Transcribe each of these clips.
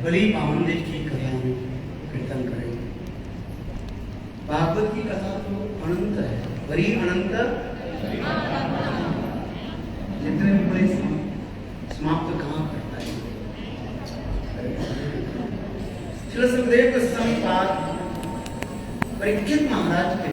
बड़ी पावन देव की कथा में कीर्तन करें। भागवत की कथा तो अनंत है, बड़ी अनंत, जितने भी बड़े समाप्त कहाँ करता है। श्री सुखदेव गोस्वामी पाद परीक्षित महाराज के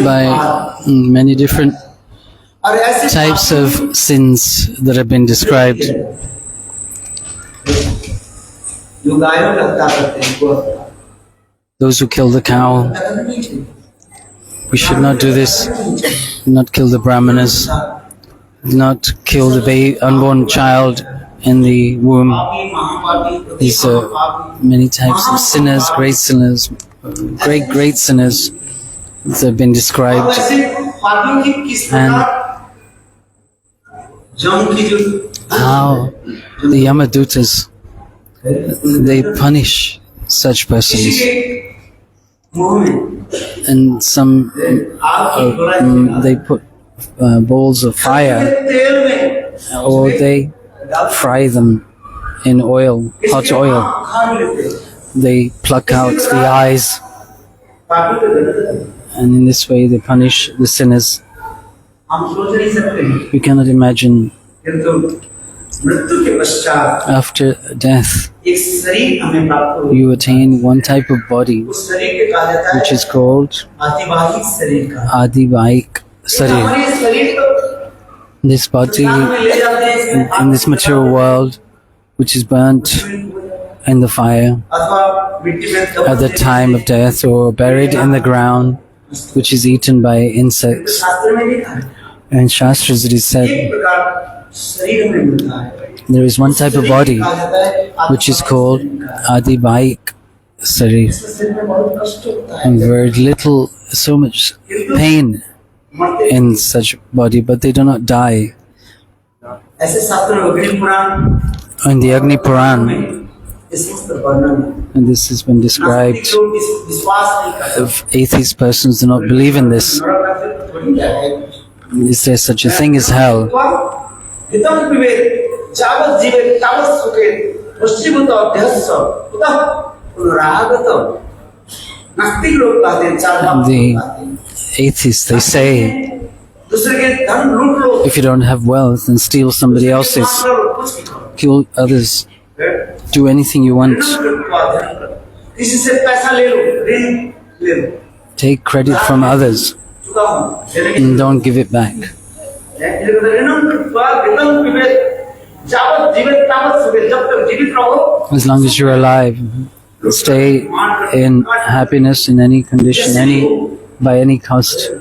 by many different types of sins that have been described. Those who kill the cow, we should not do this. Not kill the brahmanas, not kill the unborn child in the womb. These are many types of sinners, great sinners, great sinners that have been described. And how the Yamadutas, they punish such persons. And some they put balls of fire, or they fry them in oil, hot oil. They pluck out the eyes, and in this way they punish the sinners. We cannot imagine after death you attain one type of body which is called Adivahik Sarir. This body in this material world which is burnt in the fire at the time of death, or buried in the ground, which is eaten by insects. In Shastras it is said there is one type of body which is called Adivahik Sarir, and very little, so much pain in such body, but they do not die. In the Agni Puran, and this has been described, if atheist persons do not believe in this, is there such a thing as hell? The atheists, they say, if you don't have wealth, then steal somebody else's, kill others, do anything you want, take credit from others and don't give it back. As long as you're alive, stay in happiness in any condition, by any cost,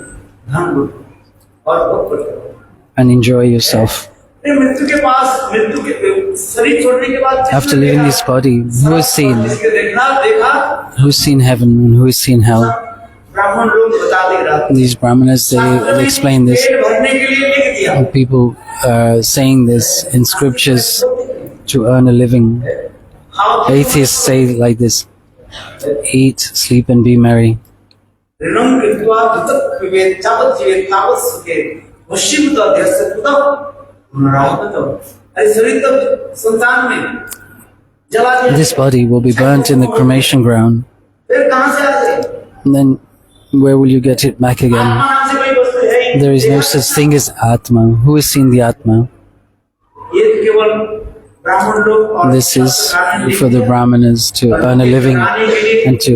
and enjoy yourself. After leaving this body, who has seen heaven and who has seen hell? These brahmanas, they explain this. People are saying this in scriptures to earn a living. Atheists say like this: eat, sleep and be merry. ऋणं कृत्वा धृतः पिबेत् तावत् जीवेत् तावत् सुखे वशीभूत अध्यस्य कुतः पुनरागतः। अरे शरीर तो संतान में जला दिया, This body will be burnt in the cremation ground. फिर कहाँ से आ गए? And then where will you get it back again? आत्मा नाम से कोई वस्तु है ही नहीं। There is no such thing as Atma. Who has seen the Atma? ये केवल ब्राह्मण लोग और This is for the Brahmanas to earn a living and to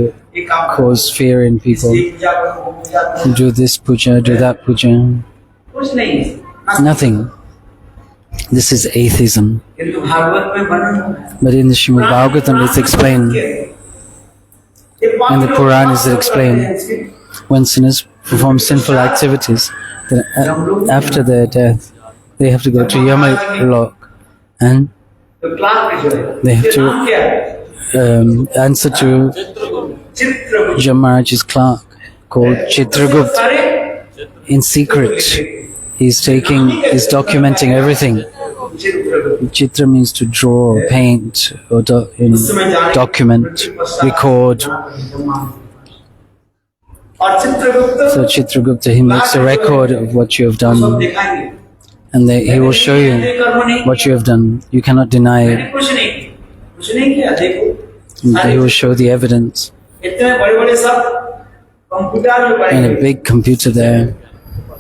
cause fear in people. पूजा करो, वो पूजा करो, Do this puja, do that puja. कुछ नहीं है। Nothing. This is atheism. किंतु भागवत में वर्णन है। But in the Srimad Bhagavatam it's explained, in the Puranas it explained, when sinners perform sinful activities, then after their death, they have to go to Yamalok and तो class में जो है, they have इसका नाम क्या है? to answer to Chitragupta. Jamaraj's clerk called Chitragupt. सारे In secret, he's documenting everything. Chitragupta. Chitra means to draw or paint or document, record. और Chitragupta So Chitragupta, he makes a record of what you have सब done, दिखाएंगे। and he will show you कर्म नहीं, what you have done. You cannot deny मैंने it. कुछ नहीं किया, देखो। He will show the evidence इतने बड़े-बड़े सब कंप्यूटर में in a पड़ेंगे। big computer there.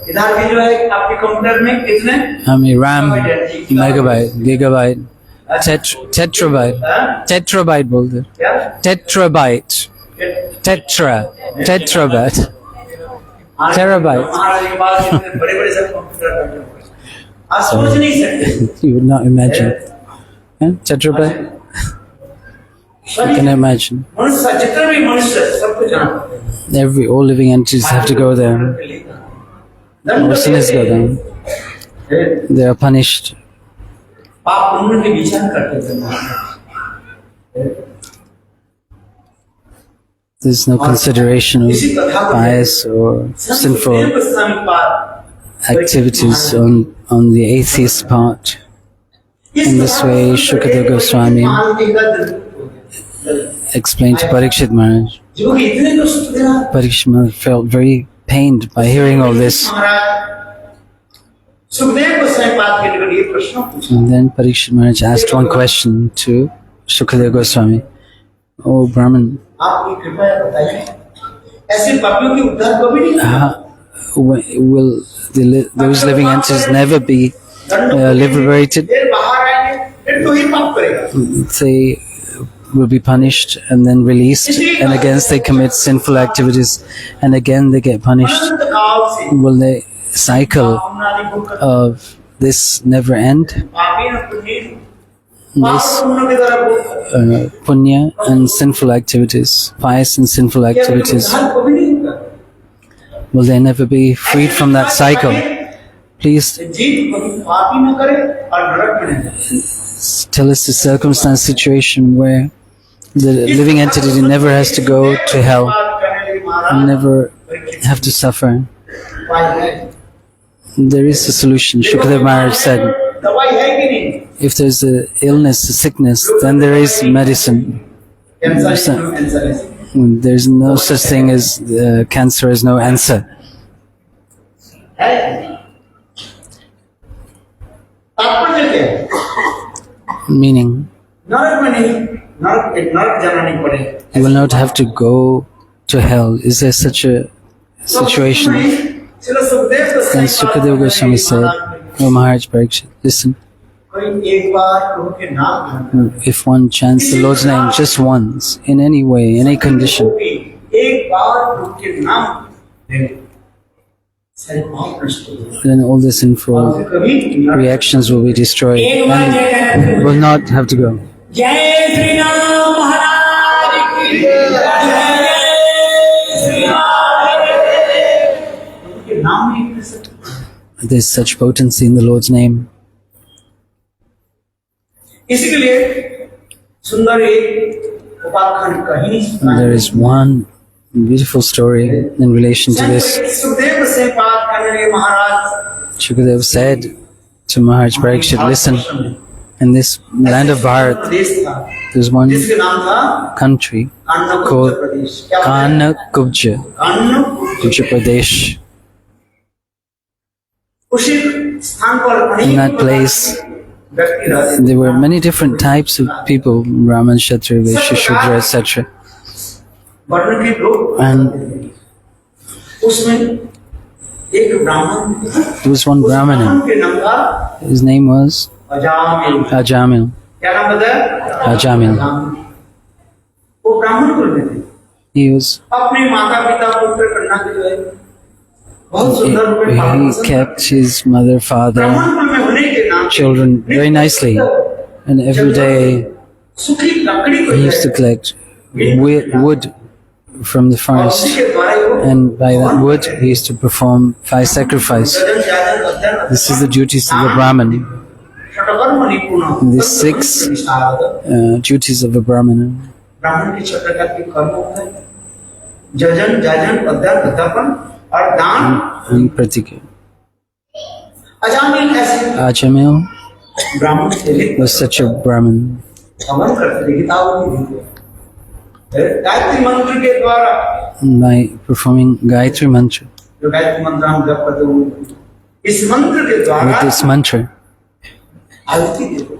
इधर भी जो है आपके कंप्यूटर में कितने How many RAM, megabyte, gigabyte, tetrabyte, tetrabyte बोलते, क्या tetrabyte, tetrabyte, terabyte. महाराज के पास इतने बड़े-बड़े सब कंप्यूटर बैठे हुए हैं। आप सोच नहीं सकते। You would not imagine. Yeah? Tetrabyte. You can imagine. मनुष्य जितने भी मनुष्य सबको जाना All living entities have to go there. All sinners go down. They are punished. पाप पुण्य के विचार करते थे। There's no consideration of bias or sinful activities on the atheist part. In this way, Shukadeva Goswami explained to Parikshit Maharaj. Parikshit Maharaj felt very pained by hearing all this. And then Parikshit Maharaj asked one question to Shukadeva Goswami. Oh Brahman, will those living entities never be liberated? They will be punished and then released, and again they commit sinful activities, and again they get punished. Will the cycle of this never end? This punya and sinful activities, pious and sinful activities, will they never be freed from that cycle? Please tell us the circumstance, situation where the living entity never has to go to hell and never have to suffer. There is a solution. Shukadeva Maharaj said, if there's a illness, a sickness, then there is medicine. There's no such thing as cancer has no answer. Meaning, you will not have to go to hell. Is there such a situation? Then Sukadeva Goswami said, Oh Maharaj Parikshit, listen. If one chants the Lord's name just once, in any way, any condition, then all the sinful reactions will be destroyed and will not have to go. There's such potency in the Lord's name. There is one beautiful story in relation to this. Shukadeva said to Maharaj Parikshit, listen, In this land of Bharat, प्रदेश था there's one जिसका नाम था country Annakut called प्रदेश। क्या बोलते हैं? Kanakubja, Annakut. Uttar Pradesh. उसी स्थान पर In that place, व्यक्ति रहते थे। there were many different types of people, Brahman, Kshatriya, Vaishya, Shudra, etc. वर्ण के लोग And उसमें एक ब्राह्मण there was one उस Brahmana. के नाम था His name was Ajamil. Ajamil. क्या नाम बताया? Ajamil. वो ब्राह्मण कुल में थे। He was अपने माता पिता पुत्र कन्या के जो है बहुत सुंदर रूप में पालन he पोषण kept his mother, father, ब्राह्मण कुल में होने के नाते children very nicely, and every day सुखी लकड़ी को he used to collect wood from the और forest, उसी के द्वारा वो and by that wood he used to perform 5 sacrifices. जजन जाजन अध्ययन This is the duties of a Brahmin. षटकर्म निपुण These 6 duties of a Brahmana. ब्राह्मण के छह प्रकार के कर्म होते हैं जजन जाजन अध्ययन अध्यापन और दान। And pratika. अजामिल ऐसे Ajamil ब्राह्मण थे was such a Brahmin. हवन करते थे किताबों की दी गायत्री मंत्र के द्वारा By performing Gayatri Mantra. जो गायत्री मंत्र हम जप करते हैं इस मंत्र के द्वारा With this mantra, आहुति देते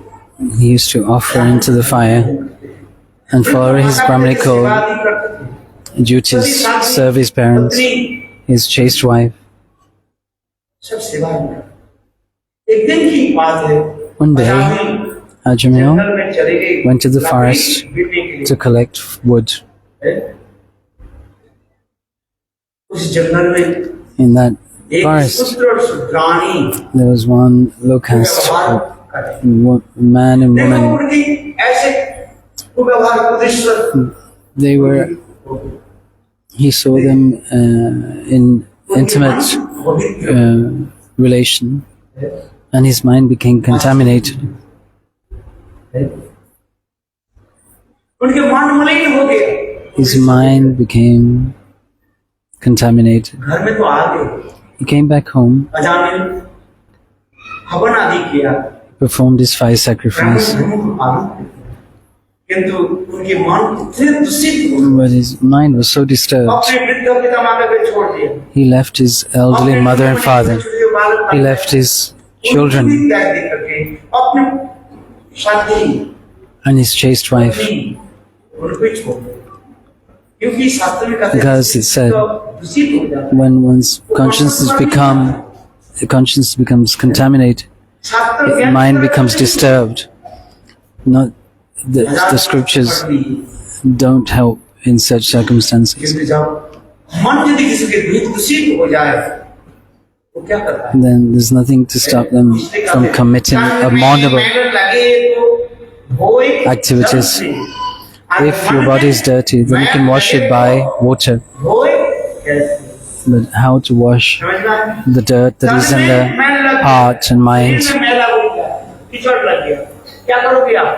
he used to offer into the fire and follow his Brahminical duties, serve his parents, his chaste wife. सब सेवा एक दिन की बात है One day, Ajamil जंगल में चले गए went to the forest बीटने के लिए to collect wood. उस जंगल में In that एक forest, पुत्र और शुद्राणी there was one low caste man and देखो woman. उनकी ऐसे कुव्यवहार कुदृश्य They were, he saw them in intimate relation, and his mind became contaminated. उनके मन मलिन हो गए His mind became contaminated. घर में तो आ गए He came back home, Ajamil हवन आदि किया performed his 5 sacrifices, ब्राह्मण को पालन किया। किंतु उनके मन इतने दूषित हो गए, but his mind was so disturbed. अपने वृद्ध पिता माता को छोड़ दिया He left his elderly mother and father. He left his children अपने साथी and his chaste wife, उनको ही छोड़ दिया। क्योंकि शास्त्र में कहते हैं because it said दूषित हो जाता when one's conscience becomes contaminated, the mind becomes disturbed. Not the scriptures don't help in such circumstances. किंतु जब मन यदि किसी के दूषित हो जाए तो क्या करता है? Then there's nothing to stop them from committing abominable activities. If your body is dirty, then you can wash it by water. But how to wash the dirt that is in the heart and mind? कीचड़ लग गया, क्या करोगे आप?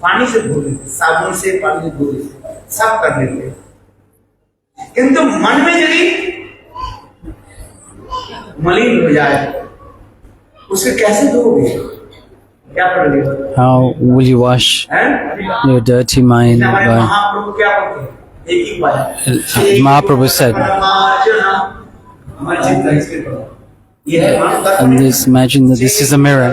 पानी से धो लेते, साबुन से पानी से धो लेते, साफ कर लेते। किंतु मन में यदि मलिन हो जाए, उसे कैसे धोगे? क्या करोगे? How will you wash your dirty mind? हमारे By महाप्रभु क्या बोलते हैं? एक ही बात। Mahaprabhu said, हमारी चिंता इसके पर। ये है and this, imagine that this is a mirror.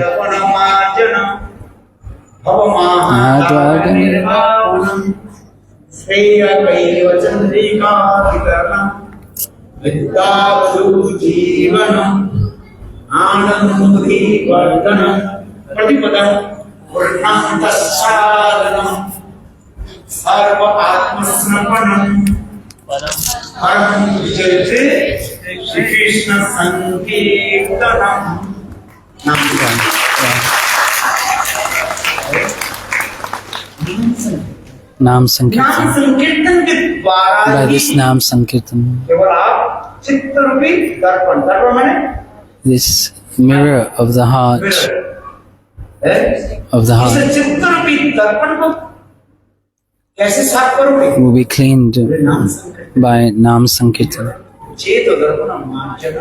सर्व आत्मसमर्पणम परम विजयते श्री कृष्ण संकीर्तनम। Nam Sankirtan. नाम संकीर्तन के द्वारा By he this Nam Sankirtan, केवल आप चित्त रूपी दर्पण, दर्पण माने this mirror of the heart, इसे of the heart, चित्त रूपी दर्पण को कैसे साफ करोगे? will be cleaned नाम संकीर्तन by Nam Sankirtan. चेत दर्पण मार्जन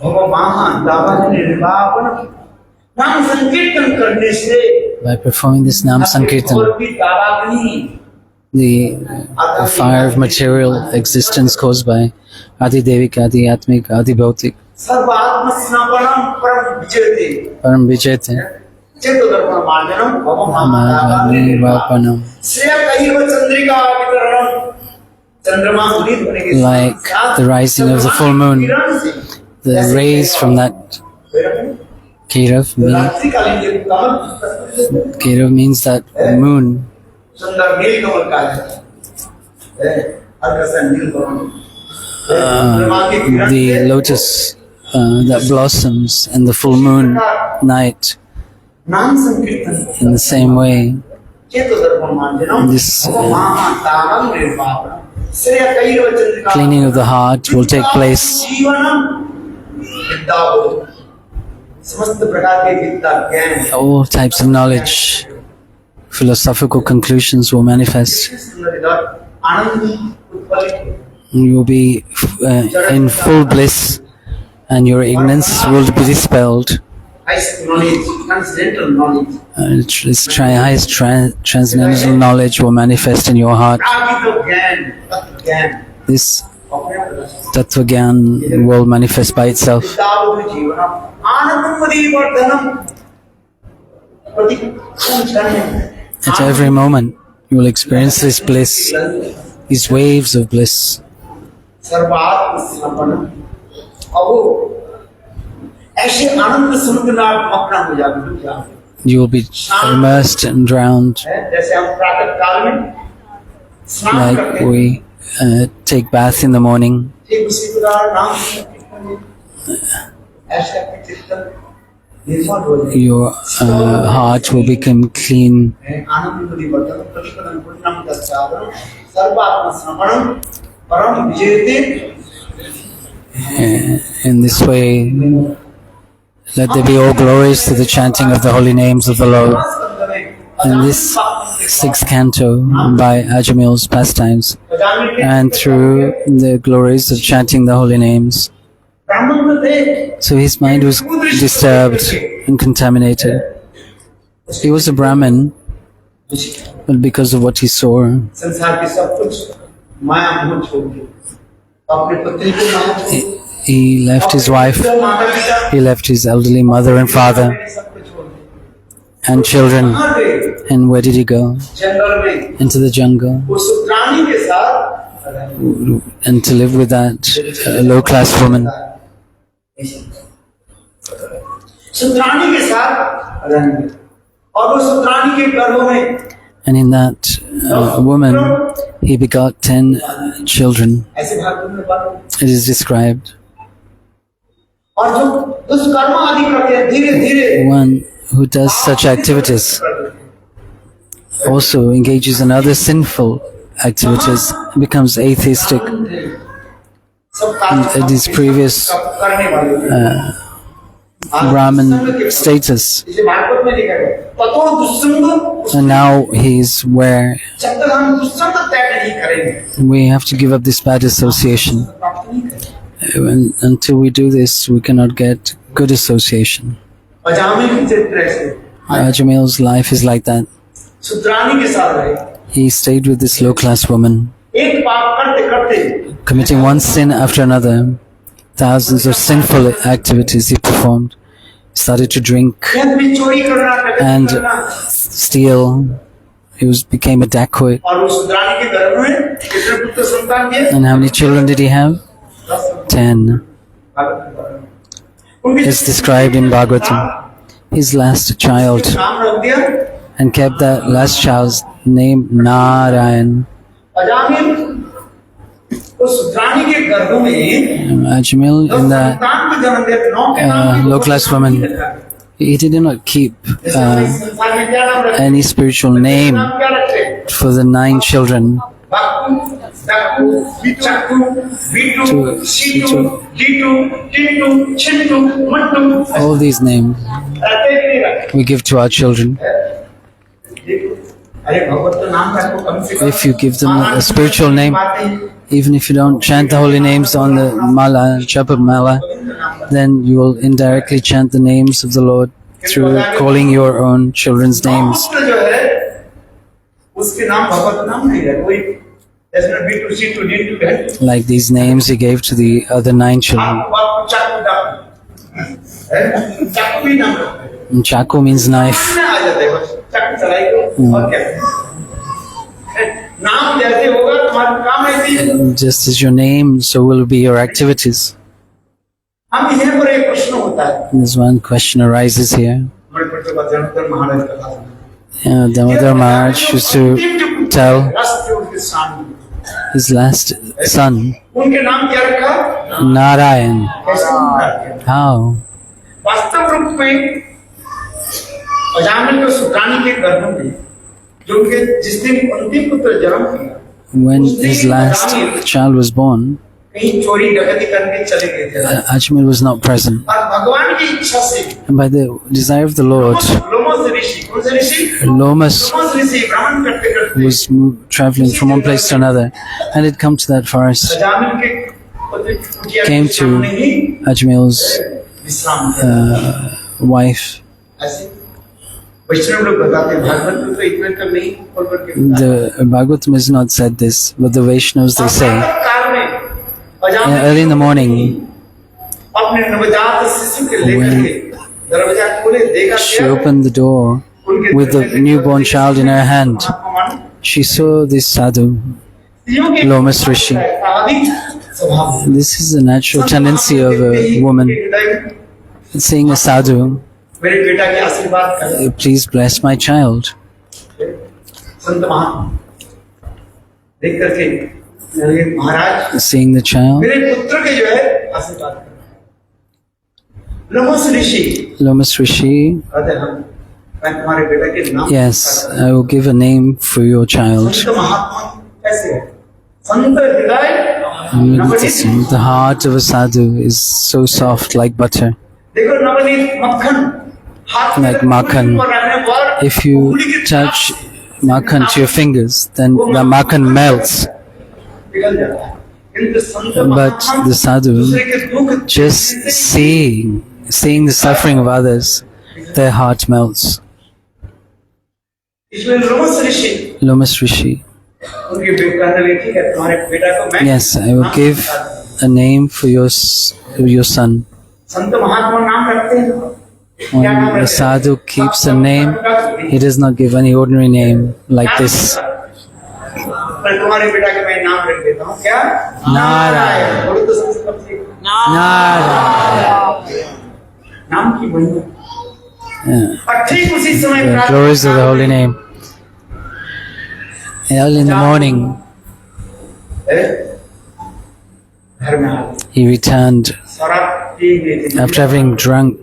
भव महान दावन निर्वापन नाम संकीर्तन करने से By performing this Nam Sankirtan, और भी दावाग्नि the fire of material existence caused by Adi Devik, Adi Atmik, Adi Bhautik, सर्वात्म स्नापनम परम विजयते Param Vijayate, चेतोदर्पण मार्जनम भवम Amagani Vapanam. श्रेय कहिव चंद्रिका वितरणम चंद्रमा उदित होने के Like the rising of the full moon, the rays from that रात्रिकालीन जो कमल Kirav means that moon, सुंदर नील कमल का है Agrasen Neel Kamal the lotus that blossoms in the full moon night. नाम संकीर्तन In the same way, चेतोदर्पण मार्जनम This, भवम तारम निर्वापनम श्रेय कहिव Chandrika cleaning of the heart will take place. जीवनम विद्यावो समस्त प्रकार के विद्या ज्ञान All types of knowledge, philosophical conclusions will manifest. आनंद उत्पन्न You will be in full bliss, and your ignorance will be dispelled. highest knowledge, transcendental knowledge, Highest transcendental knowledge will manifest in your heart. प्रागित ज्ञान, तत्व ज्ञान, This अपने प्रदर्शन, Tattva Gyan will manifest by itself. विद्यावधि जीवनम, आनंदमयी वर्धनम, प्रतिकूल क्षण में, At every moment, you will experience this bliss, these waves of bliss. सर्वात्म समर्पण, अब वो ऐसे आनंद समुद्र में आप अपना हो जाते डूब जाते You will be immersed and drowned, हैं, जैसे हम प्रातः काल में स्नान like करते हैं, we take bath in the morning. ठीक उसी प्रकार नाम संकीर्तन में ऐसा कि चित्तन निर्मल हो जाए, Your heart will become clean. आनंदमयी वर्धनम, प्रतिपदम पुण्यम दस्यावरम, सर्वात्म समर्पणम, परम विजयते, In this way, let there be all glories to the chanting of the holy names of the Lord. In this sixth canto by Ajamil's pastimes, and through the glories of chanting the holy names. ब्राह्मण थे, So his mind was disturbed and contaminated. He was a Brahmin, but because of what he saw, संसार के सब कुछ माया मोह छोड़ के अपने पत्नी को माया छोड़ के, he left his wife, माता पिता he left his elderly mother and father सब कुछ छोड़ के and children. कहाँ गए? And where did he go? जंगल में Into the jungle, उस रानी के साथ and to live with that low-class woman. सुतरानी के साथ रहेंगे और उस सुतरानी के गर्भ में And in that woman, he begot 10 children. ऐसे भागवत में बात It is described. और जो दुष्कर्म आदि करते हैं धीरे धीरे One who does such activities also engages in other sinful activities and becomes atheistic. सब It is previous करने वाले Brahmin status. इसे भागवत में लिखा है ततो दुष्संग And now he is where जब तक हम दुष्संग त्याग नहीं करेंगे we have to give up this bad association. प्राप्त नहीं करेंगे And until we do this, we cannot get good association. पजामे की चित्र ऐसे Ajamil's life is like that. सुतरानी के साथ रहे He stayed with this low-class woman, एक पाप करते करते committing one sin after another. Thousands of sinful activities he performed. Started to drink खेत में चोरी करना डकैती and करना steal. He became a dacoit. और उस सुतरानी के गर्भ में कितने पुत्र संतान थे And how many children did he have? 10. उनके It's described in Bhagavatam. His last child, नाम रख दिया and kept that last child's name Narayan. पजामे उस सुतरानी के गर्भ में Ajamil, in that संतान को जन्म दिया नौ के नाम की low-class woman, he did not keep संसार में क्या नाम रखते any spiritual name नाम क्या रखते हैं for the 9 children. Baku Daku Chakku Beetu Seetu Teetu Tintu Chhintu Mattu All these names ऐसे भी नहीं रखते we give to our children. अरे भगवत का नाम रखो कम से कम If you give them a spiritual name, even if you don't chant the holy names on the mala, japa mala, then you will indirectly chant the names of the Lord through calling your own children's names. पुत्र जो है उसके नाम भगवत नाम नहीं है, कोई जैसे B to C to D to है। Like these names he gave to the other 9 children. आपको बाप को चाकू डाल, चाकू भी नाम रखते हैं। And Chaku means knife. आ जाते हैं बस, चाकू चलाएंगे और क्या? नाम जैसे होगा तुम्हारा काम ऐसे ही। Just as your name, so will be your activities. हम यहाँ पर एक प्रश्न होता है। There's one question arises here. हमारे पट्टे पर जनतर महाराज का था। Damodar Maharaj used to tell राष्ट्र के सामने his last son, उनके नाम क्या रखा? Narayan. कैसे नाम रखे? How? वास्तव रूप में अजामिल को सुकानी के गर्भ में जो उनके जिस दिन अंतिम पुत्र जन्म लिया, When his last child was born, कहीं चोरी डकैती करके चले गए थे Ajmal was not present. और भगवान की इच्छा से And by the desire of the Lord, Lomash ऋषि, कौन से ऋषि? Lomas लोमस ऋषि भ्रमण करते करते was traveling from one place to another and had come to that forest, Ajamil के कुटिया के came to सामने ही Ajmal's विश्राम किया। wife. ऐसे वैष्णव लोग बताते हैं भागवत में तो इतना कर नहीं और करके The Bhagavatam has not said this, but the Vaishnavas they say early in the morning अपने नवजात शिशु के लेकर के दरवाजा खोले, देखा she opened the door with the newborn child in her hand. She saw this sadhu, Lomas Rishi. This is the natural tendency of a woman. Seeing a sadhu, मेरे बेटा के आशीर्वाद कर please bless my child. संत महात्मा देख करके महाराज Seeing the child, मेरे पुत्र के जो है आशीर्वाद कर। लोमस ऋषि Lomas Rishi, कहते हैं मैं तुम्हारे बेटा के नाम yes, I will give a name for your child. संत महात्मा कैसे है? संत हृदय Navneet, The heart of a sadhu is so soft like butter. देखो नवनीत मक्खन हाथ में Like makhan. ऊपर रखने पर If you touch makhan to your fingers, then the makhan melts. पिघल जाता है। किंतु संत But महात्मा the sadhu, दूसरे के दुख just seeing the suffering of others, their heart melts. इसलिए लोमस ऋषि Lomas Rishi, उनके बेटा ने ठीक है तुम्हारे बेटा को मैं yes, I will give a name for your son. संत महात्मा नाम रखते हैं। When the sadhu keeps a name, he does not give any ordinary name like this. पर तुम्हारे बेटा के मैं नाम रख देता हूँ क्या? नारायण। बोलो तो सबसे सबसे Narayan. नाम की महिमा। Yeah. और ठीक उसी समय The glories of the holy name. Early in the morning, घर में आ गए। he returned शराब पी गए थे। after having drunk,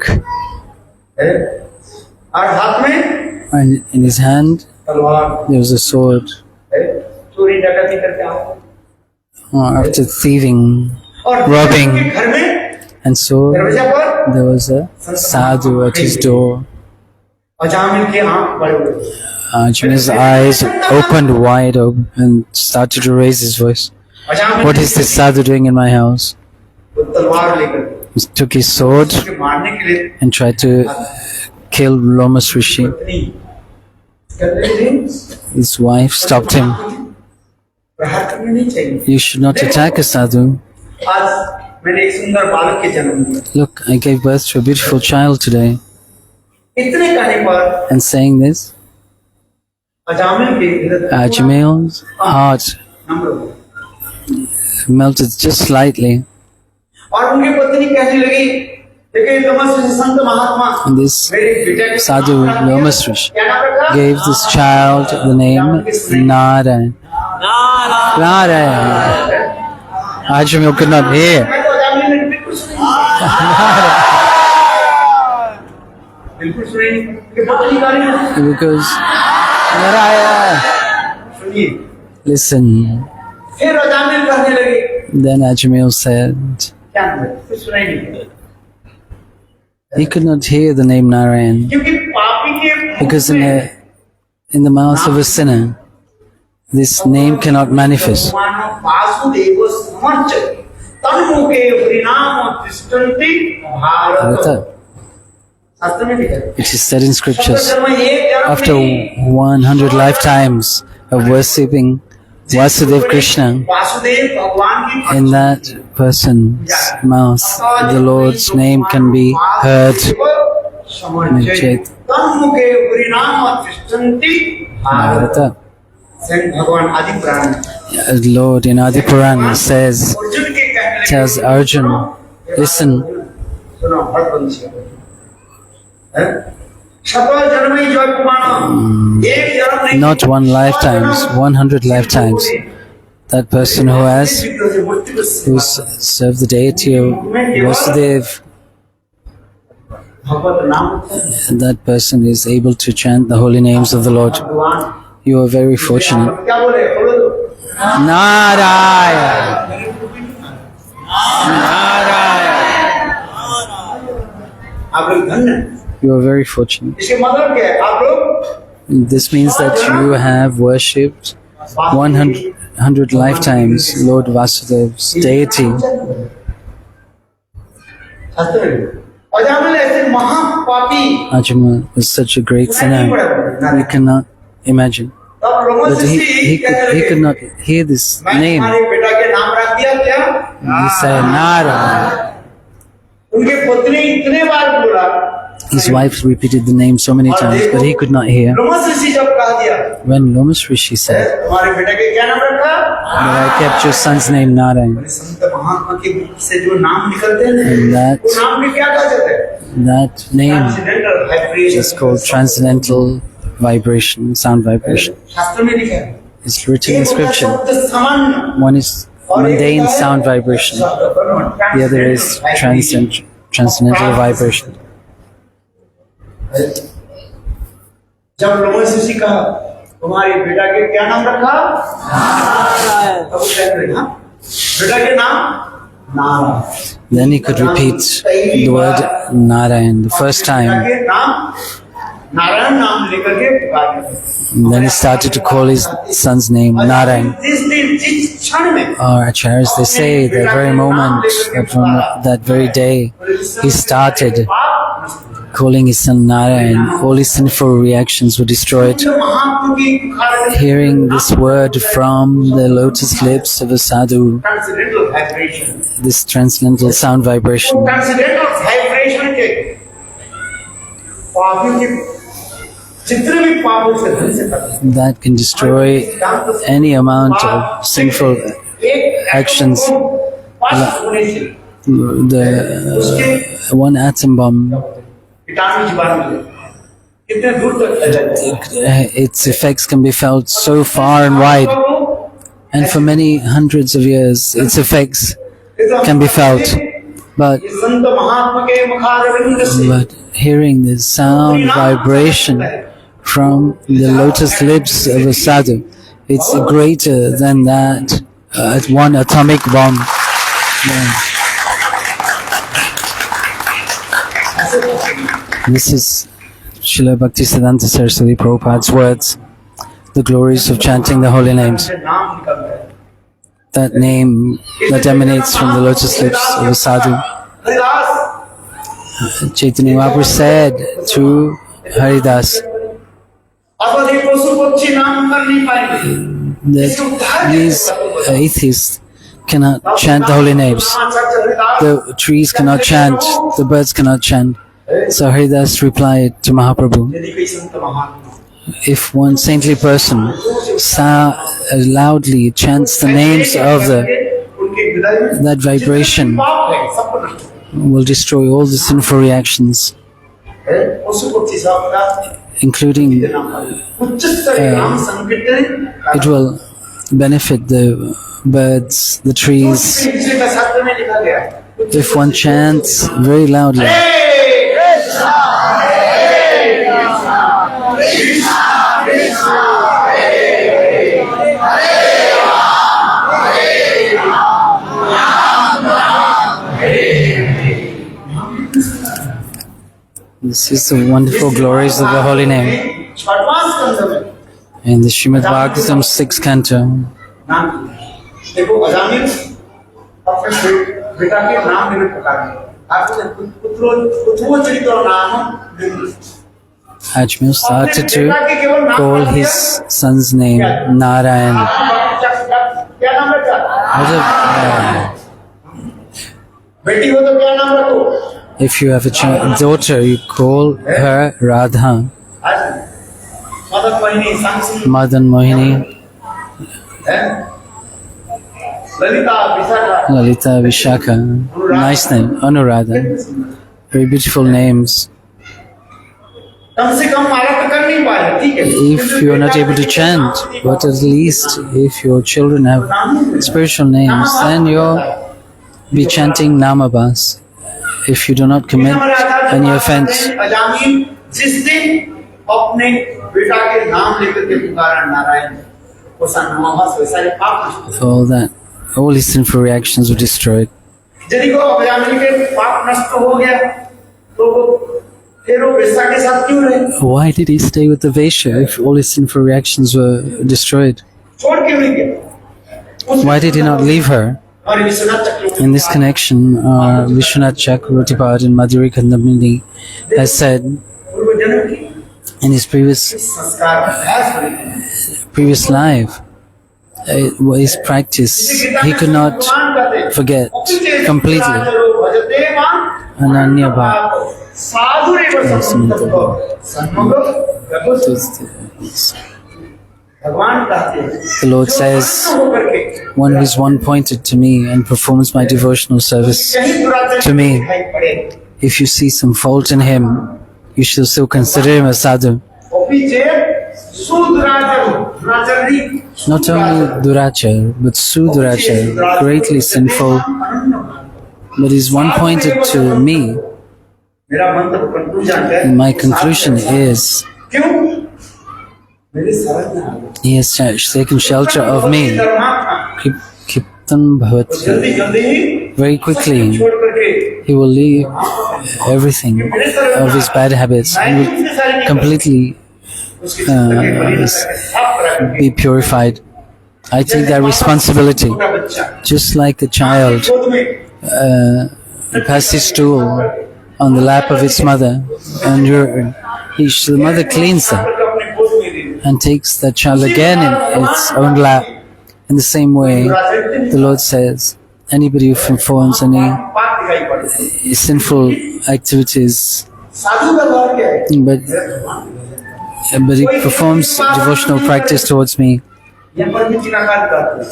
और हाथ में and in his hand तलवार, there was a sword. चोरी डकैती करके आओ। After thieving, और robbing, घर में and so दरवाजा पर there was a sadhu at his door. Ajamil की आंख बड़े बड़े। Ajmal's eyes opened wide open and started to raise his voice. Ajamil What is this sadhu doing in my house? वो तलवार लेकर He took his sword उसके मारने के लिए and tried to kill Lomas Rishi. पत्नी कर रही थी। His wife stopped him. प्रहार करना नहीं चाहिए। You should not attack a sadhu. आज मैंने एक सुंदर बालक के जन्म दिया। Look, I gave birth to a beautiful child today. इतने कहने पर And saying this, अजामिल के Ajmal's heart नम्र हो। melted just slightly. और उनकी पत्नी कहने लगी देखिए लोमस ऋषि संत महात्मा And this मेरे बेटे के sadhu, नाम रख दिया। Lomas Rishi, क्या नाम रखा? gave this child the name Narayan. Narayan. Ajmal could not hear. मैं तो अजामिल ने बिल्कुल सुनी बिल्कुल सुनी नहीं। ये पत्नी गाली नहीं Because Narayan. सुनिए। Listen. फिर अजामिल कहने लगे Then Ajmal said क्या कुछ सुनाई नहीं। he could not hear the name Narayan क्योंकि पापी के मुख because में in the mouth of a sinner, this name cannot manifest. मानो वासुदेव समर्च तन्मुखे हरिनाम तिष्ठन्ति भारत। शास्त्र में लिखा है It is said in scriptures, जन्म एक जन्म after में 100 lifetimes of worshipping Vasudeva Krishna, Vasudev भगवान की in that person's mouth, the Lord's name can be heard. Meditate. तन्मुखे परिणाम तिष्ठन्ति Bharata. स्वयं भगवान आदि पुराण Lord in Adi Purana says, Arjun के कहने लगे, tells Arjun, listen, सुनो हरवंश है शतः जन्म ही जो पुराण एक जन्म नहीं not one lifetimes, 100 lifetimes. That person who served the deity of Vasudeva, भगवत नाम that person is able to chant the holy names of the Lord. भगवान You are very fortunate. क्या बोले बोलो तो Narayana. आप लोग धन्य You are very fortunate. इसके मतलब क्या है आप लोग This means that you have worshipped 100 lifetimes Lord Vasudeva's deity. Ajamil ऐसे महापापी Ajuma was such a great sinner. You cannot imagine. तब लोगों But से he could not hear this मैं name. तुम्हारे बेटा के नाम रख दिया क्या He said, Nara. उनके पत्नी इतने बार बोला His wife repeated the name so many times, but he could not hear. लोगों से जब कहा दिया When Lomas Rishi said तुम्हारे बेटा के क्या नाम रखा that I kept your son's name Narayan, संत महात्मा के मुख से जो नाम निकलते हैं and वो नाम भी क्या कहा जाता है that name accidental vibration is called transcendental vibration, sound vibration. शास्त्र में लिखा है It's written in scripture. शब्द सामान्य One is mundane sound vibration, the other is transcendental vibration. जब लोगों से कहा तुम्हारे बेटा के क्या नाम रखा तब वो कहते हैं हाँ बेटा के नाम Narayan Then he could repeat the word Narayan the first बेटा time. के नाम नारायण नाम लेकर के पुकारते And then he started to call his son's name Narayan. जिस दिन जिस क्षण में Our acharyas, they say that very moment, that from that very day, he started calling his son Narayan, all his sinful reactions were destroyed. महात्मा की पुकार Hearing this word from the lotus lips of a sadhu, transcendental vibration this transcendental sound vibration, transcendental vibration के पापों के जितने भी पापों से धन से करते that can destroy any amount of sinful actions. The one atom bomb, कीटाणु जीवाणु कितने दूर तक फैल जाते हैं its effects can be felt so far and wide, and for many hundreds of years its effects can be felt. But संत महात्मा के मुखारविंद से But hearing the sound vibration from the lotus lips of a sadhu, it's greater than that one atomic bomb. Yeah. This is Srila Bhaktisiddhanta Saraswati Prabhupada's words, the glories of chanting the holy names. नाम निकलता है That name that emanates from the lotus lips of a sadhu. Haridas Chaitanya Mahaprabhu said to Haridas अवधि पशु पक्षी नाम कर नहीं पाएंगे that these atheists cannot chant the holy names. The trees cannot chant, the birds cannot chant. So Haridas replied to Mahaprabhu, यदि कोई संत महात्मा if one saintly person loudly chants the names of उनके हृदय में that vibration पाप है सबको नष्ट will destroy all the sinful reactions, है पशु पक्षी सब का including उच्च स्तरीय नाम संकीर्तन it will benefit the birds, the trees, पिछले का शास्त्र में लिखा गया है if one chants very loudly. This is the wonderful glories of the holy name. छठवां स्कंद में In the Srimad Bhagavatam 6th canto, नाम देखो अजामिल अपने बेटा के नाम लेने पुकार आपने पुत्रोच्चरितो नाम Ajmal started to call his son's name Narayan. क्या नाम रखा? बेटी हो तो क्या नाम रखो? If you have a daughter, you call her Radha, Madan Mohini Sansi Madan Mohini, Lalita Vishakha Lalita, Vishaka. Nice name, Anuradha. Very beautiful names. कम से कम माला तो कर नहीं पाए, ठीक है? If you are not able to chant, but at least if your children have spiritual names, then you'll be chanting Namabas. If you do not commit any offense, Ajamil जिस दिन अपने बेटा के नाम लेकर के पुकारा नारायण, वो नामाभास वे सारे पाप नष्ट हो all that, all his sinful reactions were destroyed. गए। यदि को अजामिल के पाप नष्ट हो गया, तो फिर वो वेश्या के साथ क्यों रहे? Why did he stay with the Vaishya if all his sinful reactions were destroyed? छोड़ क्यों नहीं गया? Why did he not leave her? और विश्वनाथ चक्रवर्ती In this connection, Vishwanath Chakravarti in Madhuri Kandamini has said पूर्व जन्म की in his संस्कार अभ्यास हुए। previous life, his practice, he could not forget completely. Ananya Bhav. The Lord says, one who is one-pointed to me and performs my devotional service to me, if you see some fault in him, you should still consider him a sadhu. Not only Durachar, but Sudurachar, greatly sinful, but is one-pointed to me. My conclusion is, he has taken shelter of me. Kiptan Bhavat. Very quickly, he will leave everything of his bad habits and will completely be purified. I take that responsibility. Just like a child passes stool on the lap of its mother, and the mother cleans them and takes that child again in its own lap. In the same way, the Lord says, anybody who performs any sinful activities, but he performs devotional practice towards me,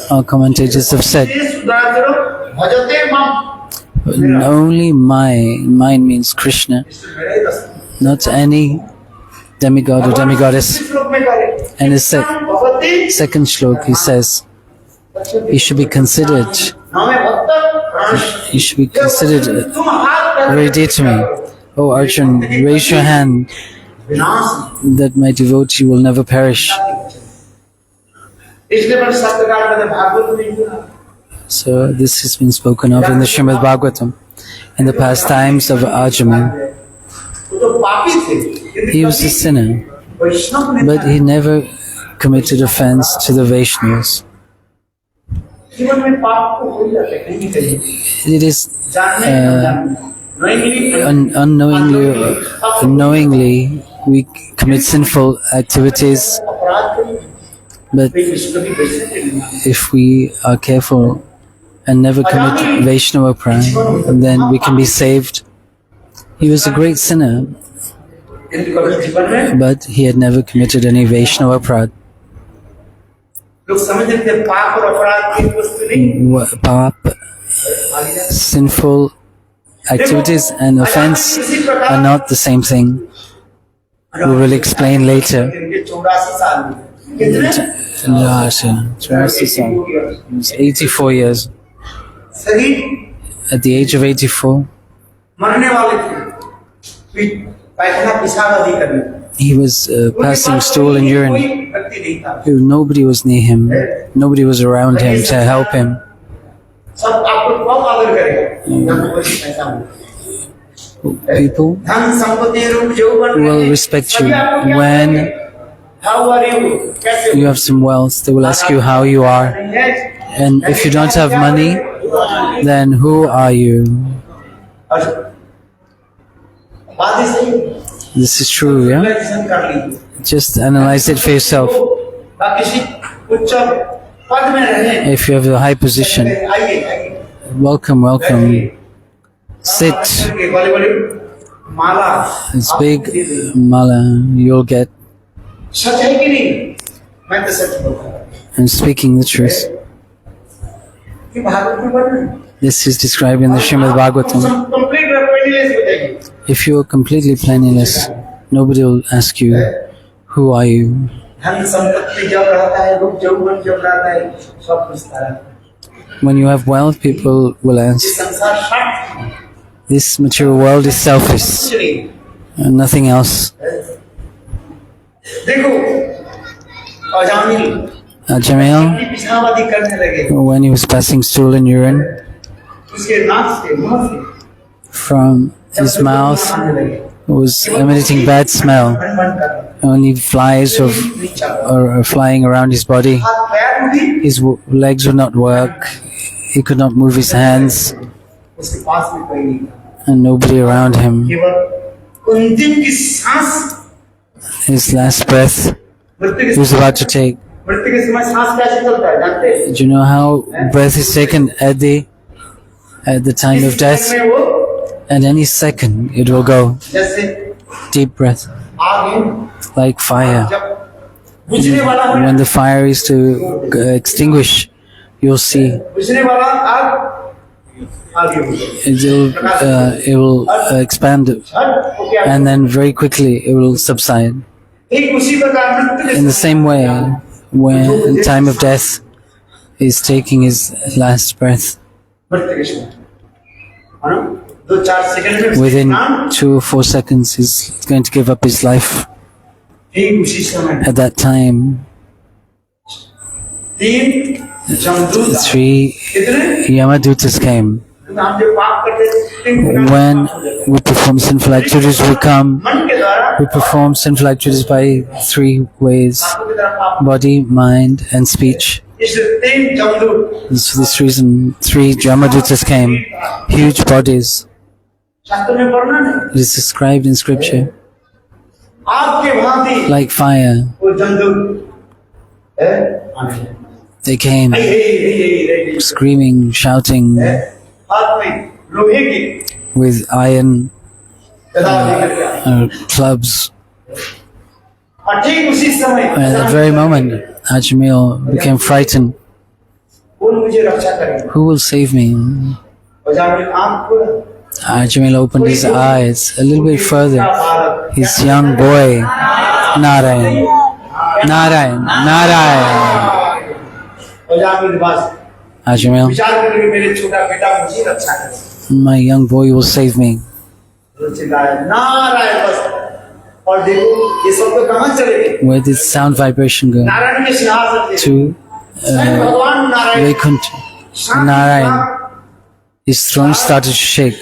our commentators have said, only mine means Krishna, not any demigod or demigoddess. And the second shlok, he says, he should be considered very dear to me. Oh Arjun, raise your hand that my devotee will never perish. So this has been spoken of in the Srimad Bhagavatam, in the pastimes of Ajamil. He was a sinner, but he never committed offense to the Vaishnavas. It is unknowingly we commit sinful activities, but if we are careful and never commit Vaishnava pride, then we can be saved. He was a great sinner, but he had never committed any Vaishnava pride. Pap, sinful activities and offense are not the same thing. We will explain later. He was 84 years. At the age of 84, he was passing stool and urine. Nobody was near him. Nobody was around him to help him. People will respect you when you have some wealth. They will ask you how you are. And if you don't have money, then who are you? बात ही सही है। This is true, yeah? Reflection कर लीजिए। Just analyze it for yourself. आप किसी उच्च पद में रहे, If you have a high position, आइए आइए, welcome. Sit. बड़ी बड़ी माला, This big mala you'll get. सच है कि नहीं? मैं तो सच बोलता हूँ। And speaking the truth. कि भागवत में पढ़ रहे हैं। This is described in the Srimad Bhagavatam. Complete penniless हो जाएगी। If you are completely penniless, nobody will ask you, who are you? धन संपत्ति जब रहता है, रूप यौवन जब रहता है, सब कुछ रहता है। When you have wealth, people will ये ask, संसार शांत, this material world is selfish कुछ नहीं। and nothing else. देखो, अजामिल Ajamil, की पिछावादी करने लगे, when he was passing stool and urine उसके नाक से, मुंह से, from his mouth, खाने लगे, was emanating bad smell. मन कर, Only flies नीचा, are flying around his body. हाथ पैर भी, His legs would not work. He could not move his hands, उसके पास में कोई नहीं था। and nobody around him. केवल अंतिम की सांस, His last breath मृत्यु he के was about to take. मृत्यु के समय सांस कैसे चलता है, जानते हैं? Do you know how breath is taken at the time of death? में वो At any second it will go. जैसे Deep breath, आग like fire. जब बुझने वाला हो, When the fire is to extinguish, you'll see बुझने वाला आग आगे हो जाए। it will expand, झट हो गया। and then very quickly it will subside. ठीक उसी प्रकार मृत्यु के In the same way, when in time of death, he's taking his last breath. मृत्यु के समय, है ना? 2-4 सेकंड में Within प्राण 2 or 4 seconds, he's going to give up his life. ठीक उसी समय At that time, 3 जमदूत 3 कितने Yamadutas came. हम जो पाप करते हैं, When we perform sinful activities, we come. मन के द्वारा We perform sinful activities by 3 ways: पापों की तरफ पाप, body, mind, and speech. इस 3 जमदूत For this reason, 3 Yamadutas came. Huge bodies. शास्त्र में पढ़ना नहीं, It is described in scripture आग के भांति like fire. वो जमदूत है, आने लगे। They came hey, screaming, shouting हाथ में लोहे की with iron तलवार लेकर के आए। clubs. और ठीक उसी समय And at that very moment, Ajamil became frightened. कौन मुझे रक्षा करेगा? Who will save me? और जब मैंने आँख खोला, Ajamil opened his eyes a little bit further. His young boy, Narayan. और जब मेरे पास Ajamil, विचार करने के मेरे छोटा बेटा मुझे रक्षा करे, my young boy will save me. तो चिल्लाया नारायण बस। और देखो ये सब तो कहाँ चले गए? Where did sound vibration go? Narayan के सिंहासन से To स्वयं भगवान Narayan Vaikuntha. Shanti Narayan. His throne started to shake.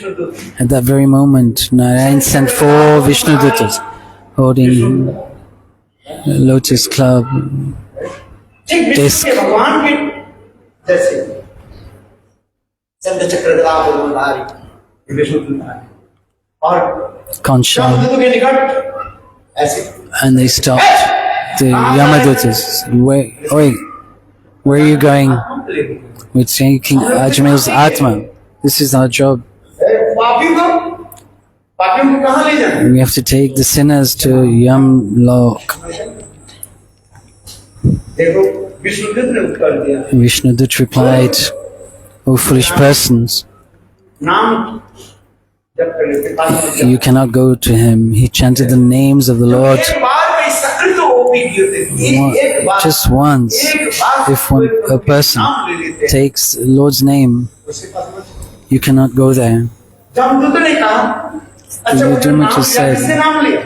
At that very moment, Narayan sent 4 Vishnu Duttas holding a lotus club. ठीक विष्णु के भगवान के जैसे चंद्र चक्रधरा बोलनारी विष्णु दुलारी और Concha, जमदूत के निकट ऐसे and they stopped the Yamadutas. Where are you going? We're taking Ajamil's Atma. This is our job. पापियों को कहाँ ले जाए? We have to take the sinners to Yamlok. देखो विष्णुदूत ने उत्तर दिया, Vishnudut replied, O foolish persons, नाम जब कर लेते पाप you cannot go to him. He chanted the names of the Lord एक बार में सकृत ओपी गिरते, एक बार just once. एक बार If one, a person नाम ले लेते हैं, takes the Lord's name, उसके पास में you cannot go there. जमदूत ने कहा, अच्छा वो Yudhishthira नाम लिया, said- किसने नाम लिया?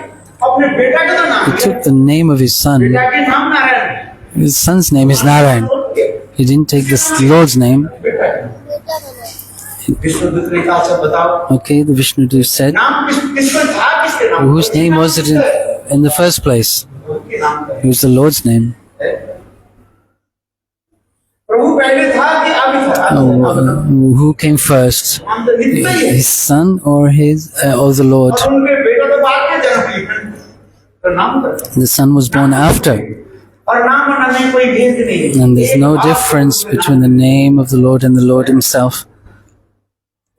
अपने बेटा का तो नाम He लिया, took the name of his son. बेटा के नाम नारायण है, His son's name is Narayan. He didn't take the Lord's name. बेटा का। विष्णुदूत ने कहा, अच्छा बताओ Okay, the Vishnudut said, नाम किसका था, किसके नाम? whose name was it in the first place? उनके नाम का It was the Lord's name. है। प्रभु पहले था कि अभी था? Who came first, नाम तो नित्य ही है his son or the Lord? और उनके बेटा तो बाद में जन्म लिए तो नाम करता The son was born after, और नाम बनाने में कोई भेद नहीं है and there's no difference between the name of the Lord and the Lord Himself.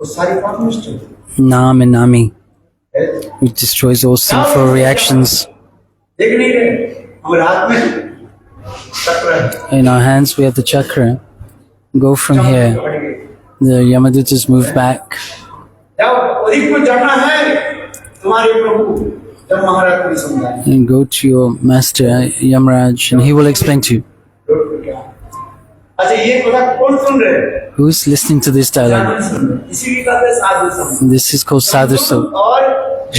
वो सारी पापनिष्ठ है Nam and Nami, which destroys all sinful reactions. देख नहीं रहे हमारे हाथ में चक्र है In our hands we have the chakra. Go from here. The Yamadutas move back. जाओ अधिक को जाना है तुम्हारे प्रभु जब महाराज को समझाए And go to your master Yamaraj and he will explain to you. अच्छा ये কথা कौन सुन रहे हैं Who's listening to this dialogue? इसी की कहते हैं साधु संग This is called sadhu. So और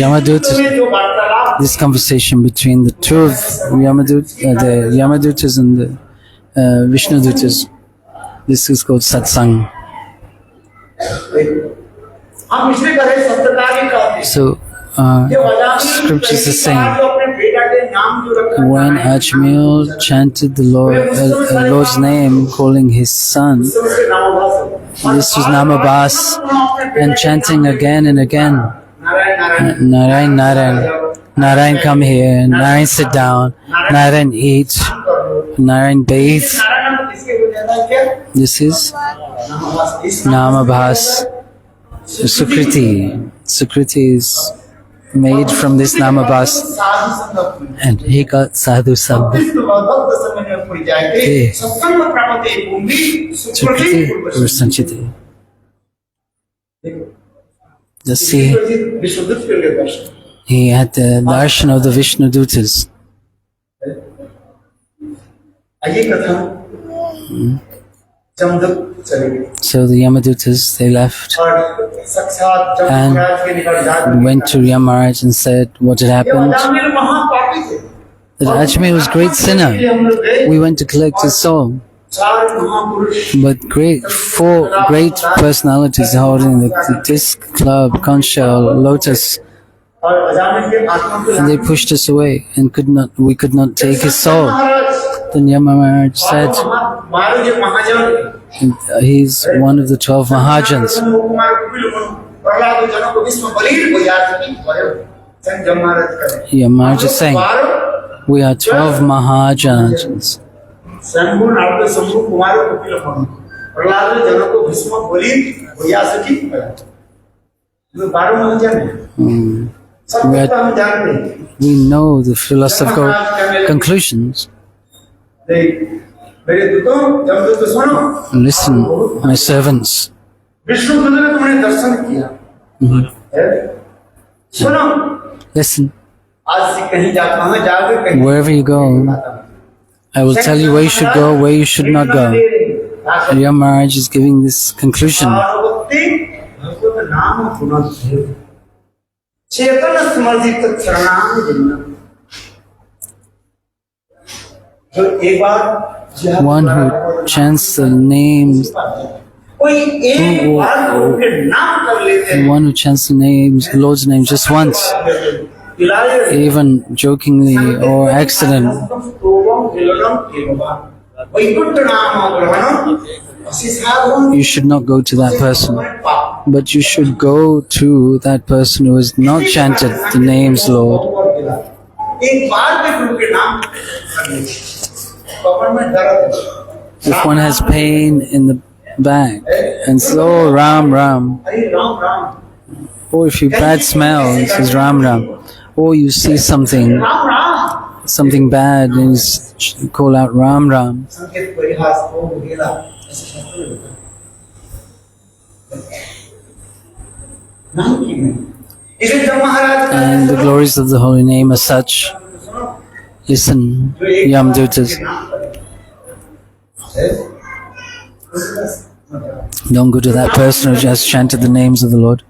Yamadutas, में जो वार्तालाप this conversation between the two of the Yamadutas and the Vishnudutas, this is called satsang. हम इसलिए कह रहे सत्यकारी कहते हैं So scriptures are saying, अपने बेटा के नाम जो रखा when Ajmil chanted the Lord's name, calling his son, this was Namabhas, and chanting again and again, Narayan, Narayan, Narayan come here, Narayan sit down, Narayan eat, Narayan bathe. This is Namabhas, Sukriti. Sukriti is made from this Namabhas, and he got sadhu sangha. Okay. Sukriti or Sanchiti. Just see, he had the darshan of the Vishnu Dutas. So the Yamadutas, they left and went to Yamaraj and said what had happened. That Ajmir was a great sinner. We went to collect his soul. But four great personalities holding the disc club, conch shell, lotus, and they pushed us away and we could not take his soul. Then Yamaraj said, he's one of the 12 Mahajans. Yamaraj is saying, we are 12 Mahajans. We know the philosophical conclusions. Listen, my servants. Listen. Wherever you go, I will tell you where you should go, where you should not go. Yamaraj is giving this conclusion. One who chants the names, the Lord's name just once, even jokingly or accident, you should not go to that person, but you should go to that person who has not chanted the names, Lord. If one has pain in the back and says, oh, Ram, Ram, or if you bad smell, it says Ram, Ram, or you see something bad and you call out Ram, Ram. And the glories of the holy name are such. Listen, Yamadutas. Don't go to that person who just chanted the names of the Lord.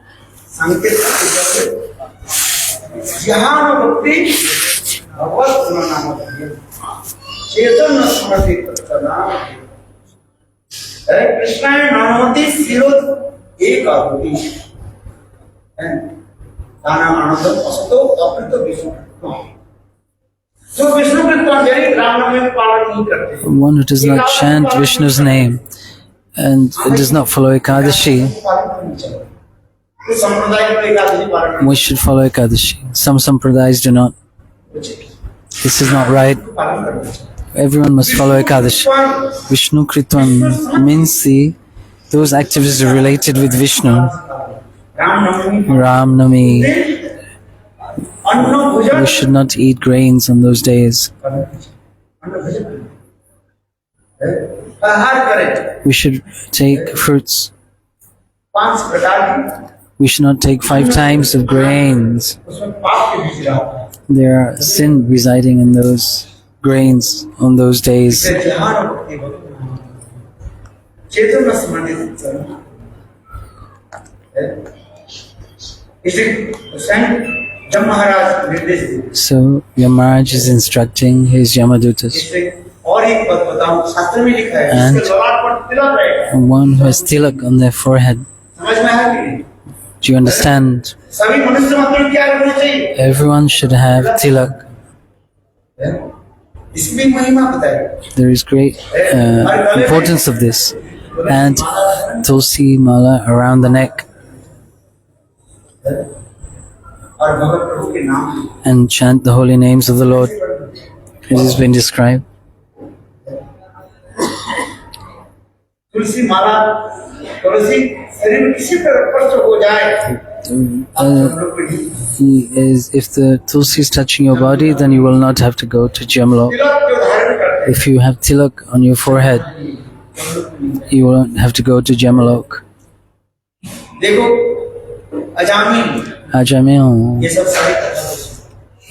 One who does not chant Vishnu's name and does not follow Ekadashi, पालन करनी चाहिए। कुछ संप्रदाय में एकादशी पालन we should follow Ekadashi. Some sampradayas do not. This is not right. पालन करना चाहिए। Everyone must follow Ekadashi. Vishnu Kritwan means those activities related with Vishnu. Ramnavami Ram Nami. अन्न भोजन We should not eat grains on those days. अन्न भोजन आहार करें। We should take fruits. 5 प्रकार की We should not take 5 times of grains. उसमें पाप के बीज रहा है। There are sin residing in those grains on those days. इसे ध्यान और भक्ति भगवान चेतन संबंधित चरण इसे स्वयं जब महाराज निर्देश दिए So Yamaraj is instructing his Yamadutas. इससे और एक बात बताऊं शास्त्र में लिखा है And- इसके ललाट पर तिलक रहेगा And one who has tilak on their forehead. समझ में आया कि नहीं Do you understand? सभी मनुष्य मतलब क्या होना चाहिए Everyone should have tilak. इसकी महिमा बताए There is great importance of this. And Tulsi Mala around the neck और भगत प्रभु के नाम and chant the holy names of the Lord. It has been described. तुलसी माला तुलसी शरीर में किसी तरह स्पर्श हो जाए If the Tulsi is touching your body, then you will not have to go to Jamlok. तिलक जो धारण करते If you have tilak on your forehead, you won't have to go to Jamalok. देखो अजामी Ajamil, ये सब सारे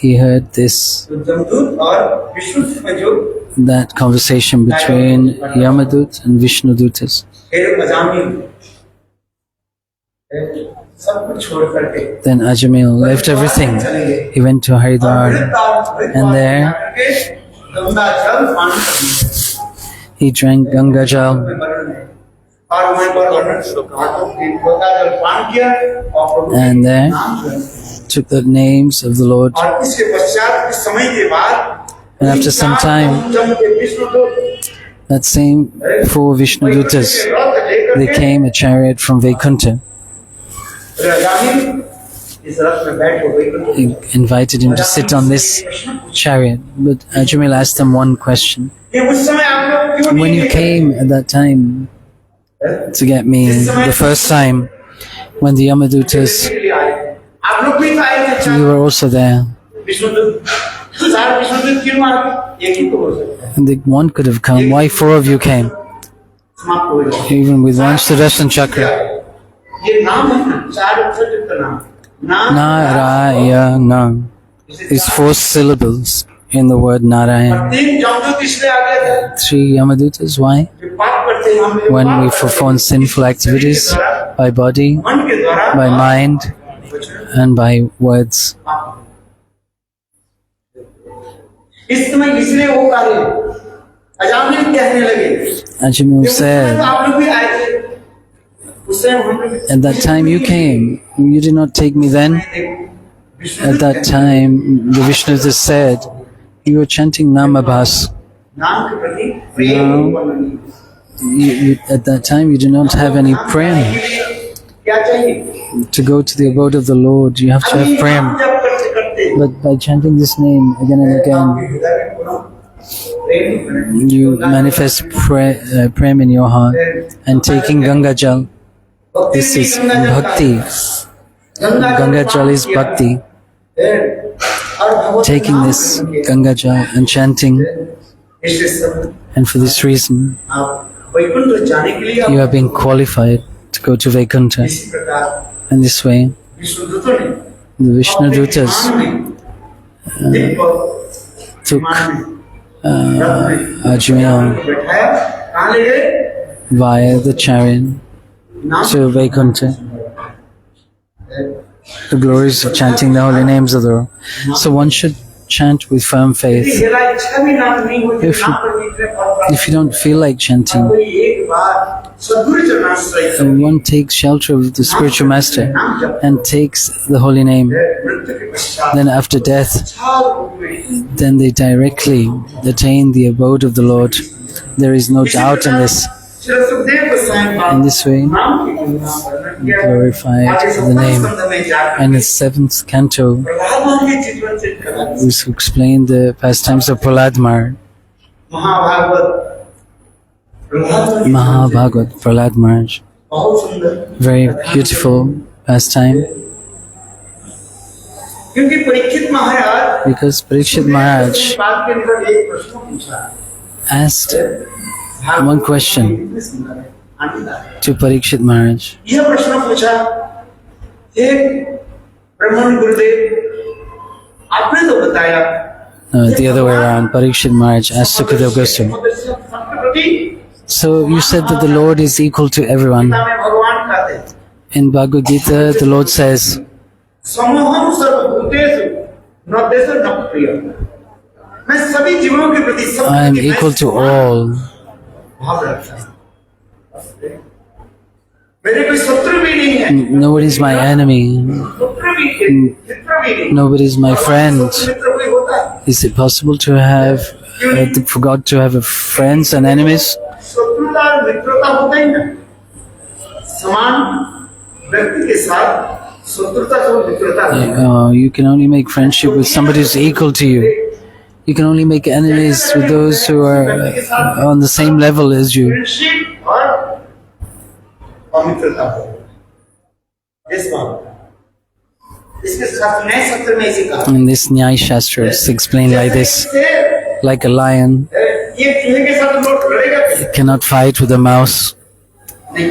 he heard this, जमदूत और विष्णु में जो that conversation between Yamadut and Vishnudutas. फिर अजामी सब कुछ छोड़ करके Then Ajamil left everything. He went to Haridwar and there Ganga जल पान करने he drank Ganga Jal और वहीं पर वर्णन घाटों की गंगा जल पान किया और प्रभु के And there- नाम लिया। took the names of the Lord. और इसके पश्चात कुछ समय के बाद And after some time, that same 4 Vishnudutas, they came a chariot from Vaikunta. He invited him to sit on this chariot. But Ajamil asked them one question. When you came at that time to get me, the first time, when the Yamadutas, you were also there. And one could have come. Why 4 of you came? Even with one Sudarshan Chakra. ये नाम है ना 4 अक्षर युक्त नाम नाम Narayana. These 4 syllables in the word Narayan. 3 जमदूत इसलिए आ गए थे 3 Yamadutas. Why? जो पाप करते हैं हम लोग When we पाप perform sinful activities by body, मन के द्वारा by mind, and by words. इस समय इसलिए वो कार्य अजामिल कहने लगे Ajamil कि उस समय said, तो आप लोग भी आए थे उस समय हम लोग at that time you came, you did not take me then. At that time, the Vishnudutas said, you were chanting Namabhas. नाम के प्रति प्रेम At that time, you did not have any prem. क्या चाहिए To go to the abode of the Lord, you have to have अभी prem. नाम जप करते करते But by chanting this name again and आपके again, हृदय में पुनः प्रेम you manifest prem in your heart. And taking Ganga Jal, this is bhakti. Ganga Jal is bhakti. Taking this Ganga Jal and chanting, and for this reason, Vaikuntha जाने के लिए you have been qualified to go to Vaikunta. इसी प्रकार And this way, विष्णुदूतों ने the Vishnudutas took Ajamil बैठाया कहाँ ले गए via the chariot नाम to Vaikunta. The glories of chanting the holy names of the Lord. So one should chant with firm faith. मेरा इच्छा भी नाम नहीं होती If you- नाम पर निकले फल If you don't feel like chanting, कोई एक बार सद्गुरु चरणाश्रय and one takes shelter of the spiritual master and takes the holy name, मृत्यु के पश्चात then after death, छाल रूप में then they directly attain the abode of the Lord. There is no doubt in this. Shri Sukhdev Goswami In this way, नाम की महिमा वर्णन किया। glorified आगे the सप्तम name. स्कंद में जाकर And the 7th canto, Prahlad महाराज के चित्रण से करा we explain the pastimes of Prahlad Maharaj. महाभागवत प्रहलाद महाराज के Mahabhagavad Prahlad Maharaj. बहुत सुंदर, Very beautiful pastime, क्योंकि परीक्षित महाराज because Parikshit Maharaj बात के अंदर एक प्रश्न पूछा asked one question to Parikshit Maharaj. यह प्रश्न पूछा, हे ब्रह्मन गुरुदेव, आपने तो बताया The other way around, Parikshit Maharaj asked Sukadeva Goswami. सबके प्रति So you said that the Lord is equal to everyone. Gita में भगवान कहते हैं, In Bhagavad Gita, the Lord says, समूहम सर्वभूतेषु न देश न प्रिय। मैं सभी जीवों के प्रति सब I am equal to all. भाव रखता हूं। मेरे कोई शत्रु भी नहीं है, Nobody is my enemy. शत्रु भी है, मित्र भी नहीं। Nobody is my friend. मित्र कोई होता है, Is it possible to have, for God to have friends and enemies? शत्रुता और मित्रता होता ही ना। समान व्यक्ति के साथ शत्रुता और मित्रता नहीं। You can only make friendship with somebody who's equal to you. You can only make enemies with those who are on the same level as you. Friendship और अमित्रता हो। इस बात इसके साथ नए सत्र में इसे कहा, In this Nyaya Shastra, it's explained like this: like a lion ये चूहे के साथ लोग लड़ेगा कैसे? cannot fight with a mouse. नहीं।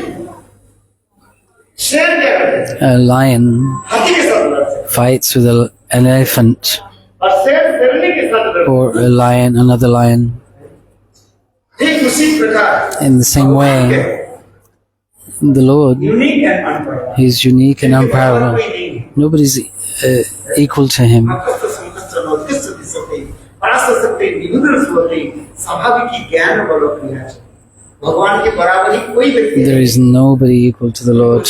शेर क्या करते हैं? A lion हाथी के साथ लड़ते हैं, fights with an elephant, और शेर शेरनी के साथ लड़ते हैं। or a lion, another lion. ठीक उसी प्रकार In the same way, the Lord, unique and अनपढ़, He is unique and unparalleled. कोई नहीं। Nobody's equal to Him. आपको संकट नोटिस दिसते परास्त सकते निगुदर होते स्वाभाविक ज्ञान बलो क्रिया भगवान के बराबरी कोई व्यक्ति There is nobody equal to the Lord.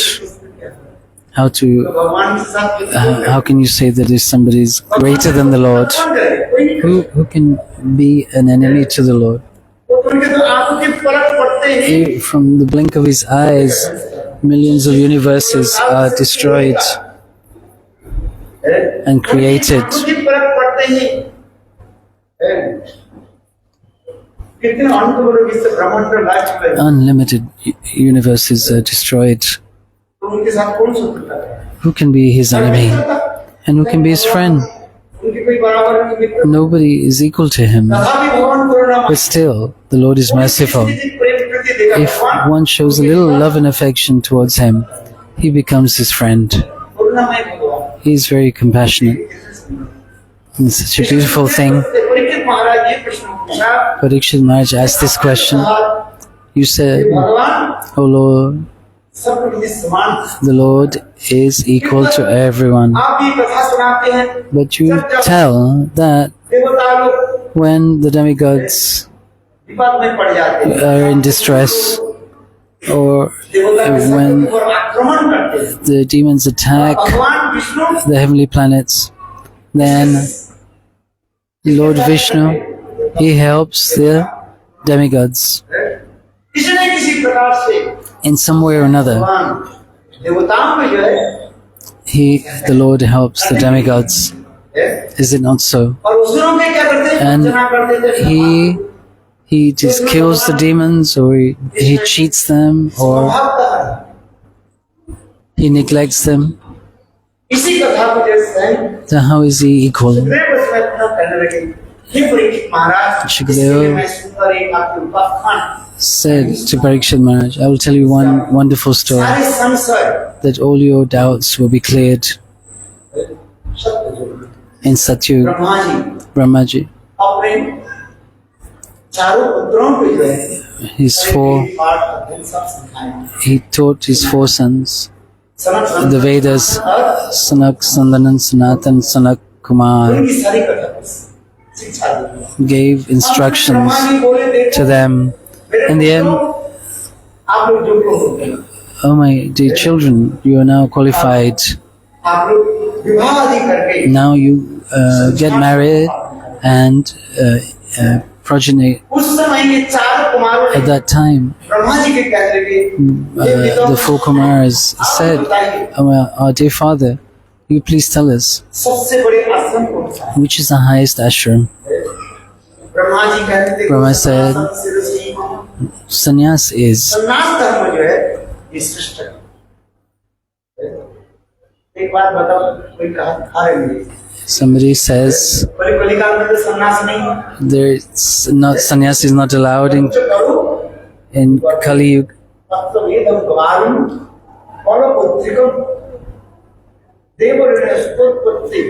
How to? भगवान के साथ How can you say that if somebody is greater than the Lord? Who can be an enemy to the Lord? उनके तो आंखों के पलक पड़ते ही From the blink of His eyes, millions of universes are destroyed and created. आंखों के पलक पड़ते ही कितने अनंत बड़े विश्व ब्रह्मांड पर लाइफ पर Unlimited universes are destroyed. तो उनके साथ कौन शत्रुता है? Who can be His enemy? And who can be His friend? उनके कोई बराबर नहीं मित्र। Nobody is equal to Him. तथापि भगवान करुणा But still, the Lord is merciful. If one shows a little love and affection towards Him, He becomes His friend. करुणामय भगवान He is very compassionate. It's such a beautiful thing. Parikshit महाराज ये प्रश्न पूछा, Parikshit Maharaj asked this question. You said, भगवान O Lord, सब प्रति समान, the Lord is equal to everyone. आप ये कथा सुनाते हैं, But you tell that देवता लोग when the demigods विपद में पड़ जाते हैं, are in distress, or देवता के when सब पर आक्रमण करते हैं, the demons attack भगवान Vishnu the heavenly planets, then Lord Vishnu, He helps the demigods किसी न किसी प्रकार से in some way or another. भगवान देवताओं में जो है The Lord helps the demigods. Is it not so? और उसरों में क्या करते हैं? And वंचना करते थे, He just kills the demons, or he cheats them, or स्वभावतः है। He neglects them. इसी कथा को जैसे Then how is He equal? Sukhdev उसमें अपना कहने लगे, हे परीक्षित महाराज, सुखदेव इसके लिए मैं सुंदर एक आपके उपाख्यान, Said to Parikshit Maharaj, I will tell you one wonderful story, सारे संशय that all your doubts will be cleared. सत्य जो In Satyug, Brahma ji Brahmaji, अपने चारों पुत्रों को जो है his four, पाठ अध्ययन सब सिखाए, he taught his four sons सनक the Vedas, Sanak, Sandanan, Sanatan, Sanak, Kumar, उनकी सारी कथा को शिक्षा दी। gave instructions ब्रह्मा जी बोले, देखो, to them. मेरे In the end, पुत्रों, आप लोग जो हो गए, oh my dear children, you are now qualified. आप लोग विवाह आदि करके Now you get married and progeny. उस समय ये चार कुमारों At ने that time, ब्रह्मा जी के कहते थे the four Kumaras said, our dear father, you please tell us, सबसे बड़े आश्रम कौन सा है? which is the highest ashram? Brahma ji कहते थे Brahma said, Sanatan Shiv Sannyas is. सन्यास धर्म जो है ये श्रेष्ठ है। एक बात बताओ, कोई कहा खा रहे Somebody says कलिकाल में तो सन्यास नहीं है। there's not sannyas is not allowed जो करो in Kali Yuga. तत्त्ववेदं द्वारं फलपुत्रिकं देवऋणस्तोत्पत्ति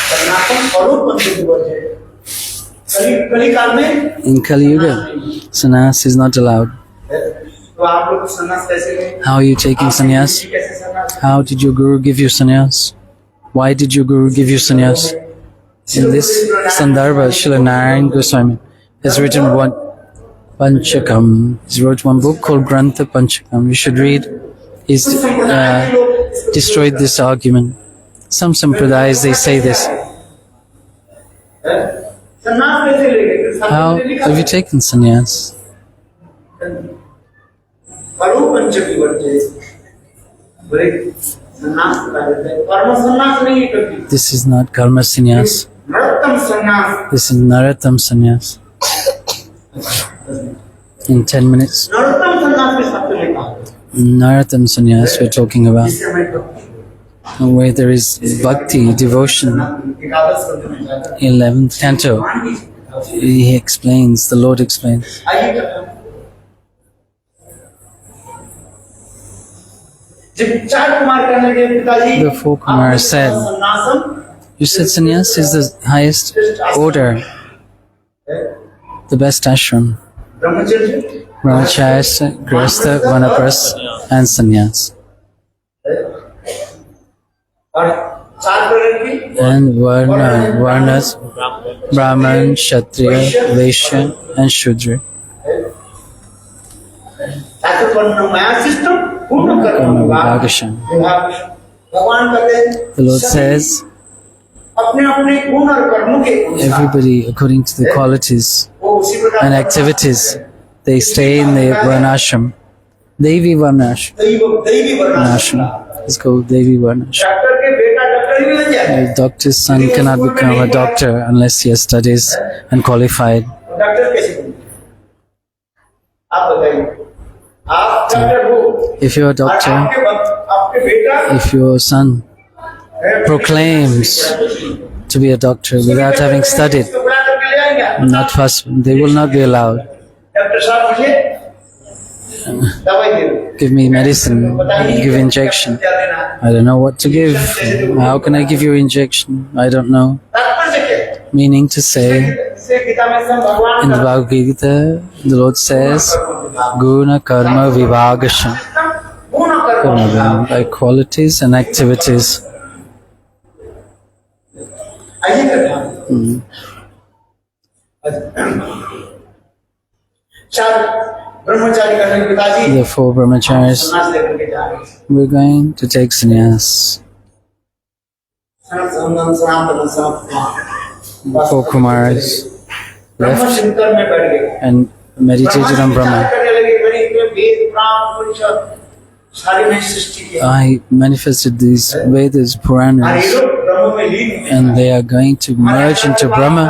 सनातन फलोत्पत्ति वर्जे। कलिकाल में In Kali Yuga, sannyas is not allowed. तो आप लोग सन्यास कैसे लें? How are you taking sannyas? कैसे सन्यास? How did your guru give you sannyas? Why did your guru give you sannyas? In this Sandarbha, Srila Narayan Goswami has written one Panchakam. He wrote one book called Grantha Panchakam. You should read. He's destroyed this argument. Some sampradayas, they say this. सन्यास कैसे लेंगे? How have you taken sannyas? फलो पंचमी वर्जे। बोले सन्यास बता देते हैं। कर्म सन्यास नहीं है कभी। This is not karma sannyas. Narottam सन्यास। This is Narottam sannyas. In 10 minutes. Narottam सन्यास के शब्द में कहा। Narottam sannyas we're talking about. जिससे हमें Where there is bhakti, devotion. एकादश स्कंद में जाकर 11th canto, he explains, the Lord explains. आइए करते हैं। जब चार कुमार कहने लगे पिताजी The four Kumaras said, सन्यासम you said sannyas is the highest order, the best ashram. ब्रह्मचर्य Brahmacharya, Grihastha, Vanaprastha and sannyas. और चार प्रकार की And Varnas, Brahman, Kshatriya, Vaishya and Shudra. चातुर्वर्ण माया सिस्टम पूर्ण कर्म Karma विभाग Vibhagasham. भगवान कहते हैं The Lord says, अपने अपने गुण और कर्मों के अनुसार everybody according to the qualities वो उसी प्रकार and activities, they stay in the Varnashram. Devi Varnashram. दैवी वर्णाश्रम। It's called Devi Varnashram. Doctor के बेटा डॉक्टर ही बन जाए। A doctor's son cannot become a doctor unless he has studies and qualified. Doctor कैसे बने? आप बताइए, आप डॉक्टर हो If you're a और doctor, आपके बेटा if your son proclaims to be a doctor without having studied, इसको बुला करके ले आएंगे। not possible. They will not be allowed. Doctor साहब मुझे दवाई दे दो। Give me medicine, give injection. क्या देना है? I don't know what to give. How can I give you injection? I don't know. तात्पर्य क्या है? Meaning to say, इससे गीता में सब भगवान in the Bhagavad Gita, the Lord says, Guna Karma Vibhagasham. गुण और कर्म By qualities and activities. आइए करते हैं। चार ब्रह्मचारी करने के पिताजी The four brahmacharis, सन्यास लेकर के जा रहे हैं। we're going to take sannyas. Sanatan Sanatan Sanatan Four Kumaras Brahma left चिंतन में बैठ गए। and meditated on Brahma. करने लगे, बड़ी वेद पुराण उपनिषद सारी में सृष्टि की। I manifested these Vedas, और Puranas, ये लोग ब्रह्म में लीन हैं। and they are going to merge into Brahma.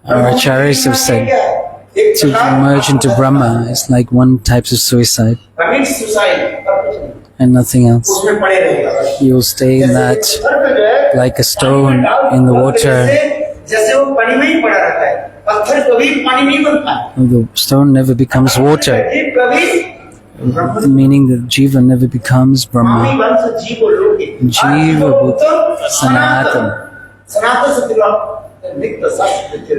Our acharyas have said to merge into Brahma is like one type of suicide commit suicide and nothing else. उसमें पड़े रहेगा। You'll stay in that सर्प जो है like a stone in the water. जैसे वो पानी में ही पड़ा रहता है। पत्थर कभी पानी नहीं बनता है। The stone never becomes water, जीव कभी meaning that Jiva never becomes मामी Brahma. वंश जीव लोके Jiva Bhut Sanatan. सनातन से दिला नित्य शास्त्र चिर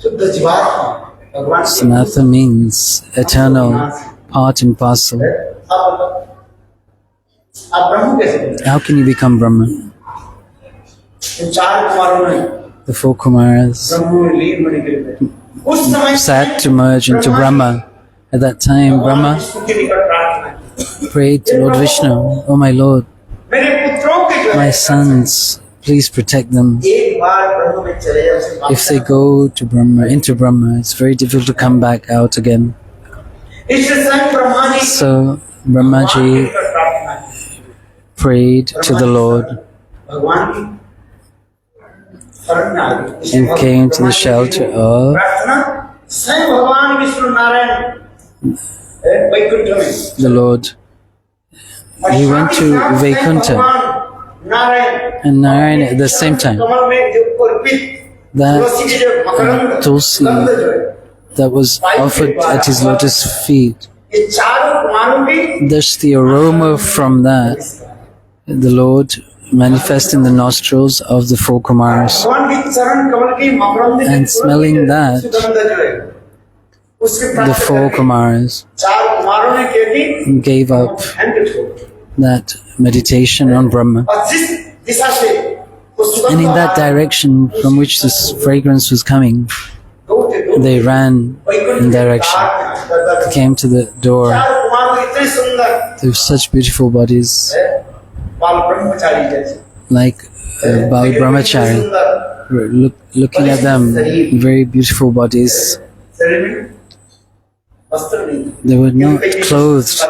शुद्ध जीवात्मा भगवान की Sanatha means eternal, part and parcel. आप ब्रह्म कैसे बने? How can you become Brahma? इन चार कुमारों ने The four Kumaras ब्रह्म में लीन होने के लिए उस समय sat to merge into Brahma. At that time, Brahma Vishnu के निकट प्रार्थना prayed to Lord Vishnu, Oh my Lord, मेरे पुत्रों के जो my है sons, please protect them. एक बार ब्रह्म में चले जाए उसे वापस If they go to Brahma, into Brahma, it's very difficult to come back out again. इसलिए स्वयं Brahma ji So Brahmaji prayed to the Lord भगवान की शरण में आ गए। and came to the shelter of प्रार्थना स्वयं भगवान विष्णु नारायण वैकुंठ में the Lord. He went to Vaikuntha Narayan and Narayana at the same time. कमल में जो अर्पित That तुलसी की जो मकरंद Tulsi गंध जो है that was offered at his lotus feet, ये चारों कुमारों की thus the aroma from that, the Lord manifest in the nostrils of the four Kumaras. भगवान की चरण कमल की मकरंद की And smelling that, सुगंध जो है उसके the प्राप्त four करके Kumaras चार कुमारों ने क्या की gave up हैंड छोड़ that meditation on Brahma. और जिस दिशा से वो सुगंध And in that आ रहा है, direction from which this fragrance was coming, दौड़ते दौड़ते they ran वैकुंठ in के direction. द्वार में They came to the door. चार कुमारों इतने सुंदर They have such beautiful bodies, है बाल ब्रह्मचारी जैसे like Bal Brahmachari. सुंदर Looking at them, very beautiful bodies. शरीर में वस्त्र नहीं They were not clothed.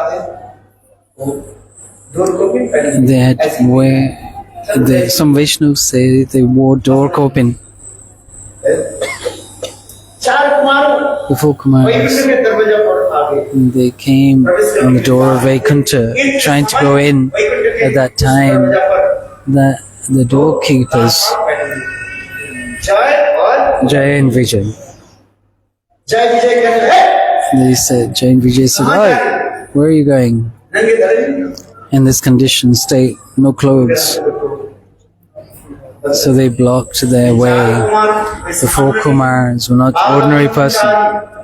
They had some Vaishnavas say they wore door coping. चार कुमारों The four वैकुंठ Kumaras, के दरवाजा पर आ गए they came on the door of Vaikuntha, trying to go in. At that time, the doorkeepers, जय और Jay and Vijay, जय विजय कहने लगे they said, Jay and Vijay said, "Oh, where are you going? नंगे धड़े In this condition, stay, no clothes." So they blocked their way. The four Kumars were not ordinary person.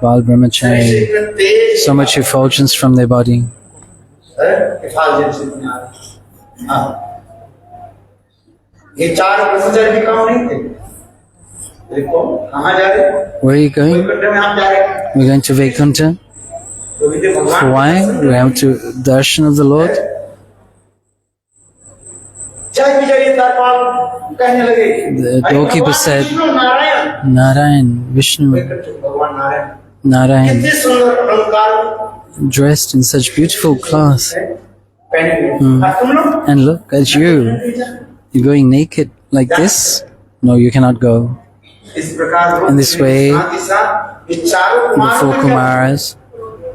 Bal Brahmachari, so much effulgence from their body. ये चार ब्रह्मचारी भी काम नहीं थे देखो कहाँ जा रहे Where are you going? Vaikuntha में आप जा रहे हैं We're going to Vaikuntha. तो विद्य For भगवान why? We have to darshan of the Lord. जय विजय दरबार कहने लगे The doorkeeper said, Vishnu Narayan Narayan, Vishnu, Vaikuntha भगवान नारायण Narayan, कितने सुंदर अलंकार dressed in such beautiful clothes. पहने हुए और तुम लोग And look at you. You're going naked like this? No, you cannot go. इस प्रकार In this way, साथ ही साथ ये चारों The Kumar four Kumaras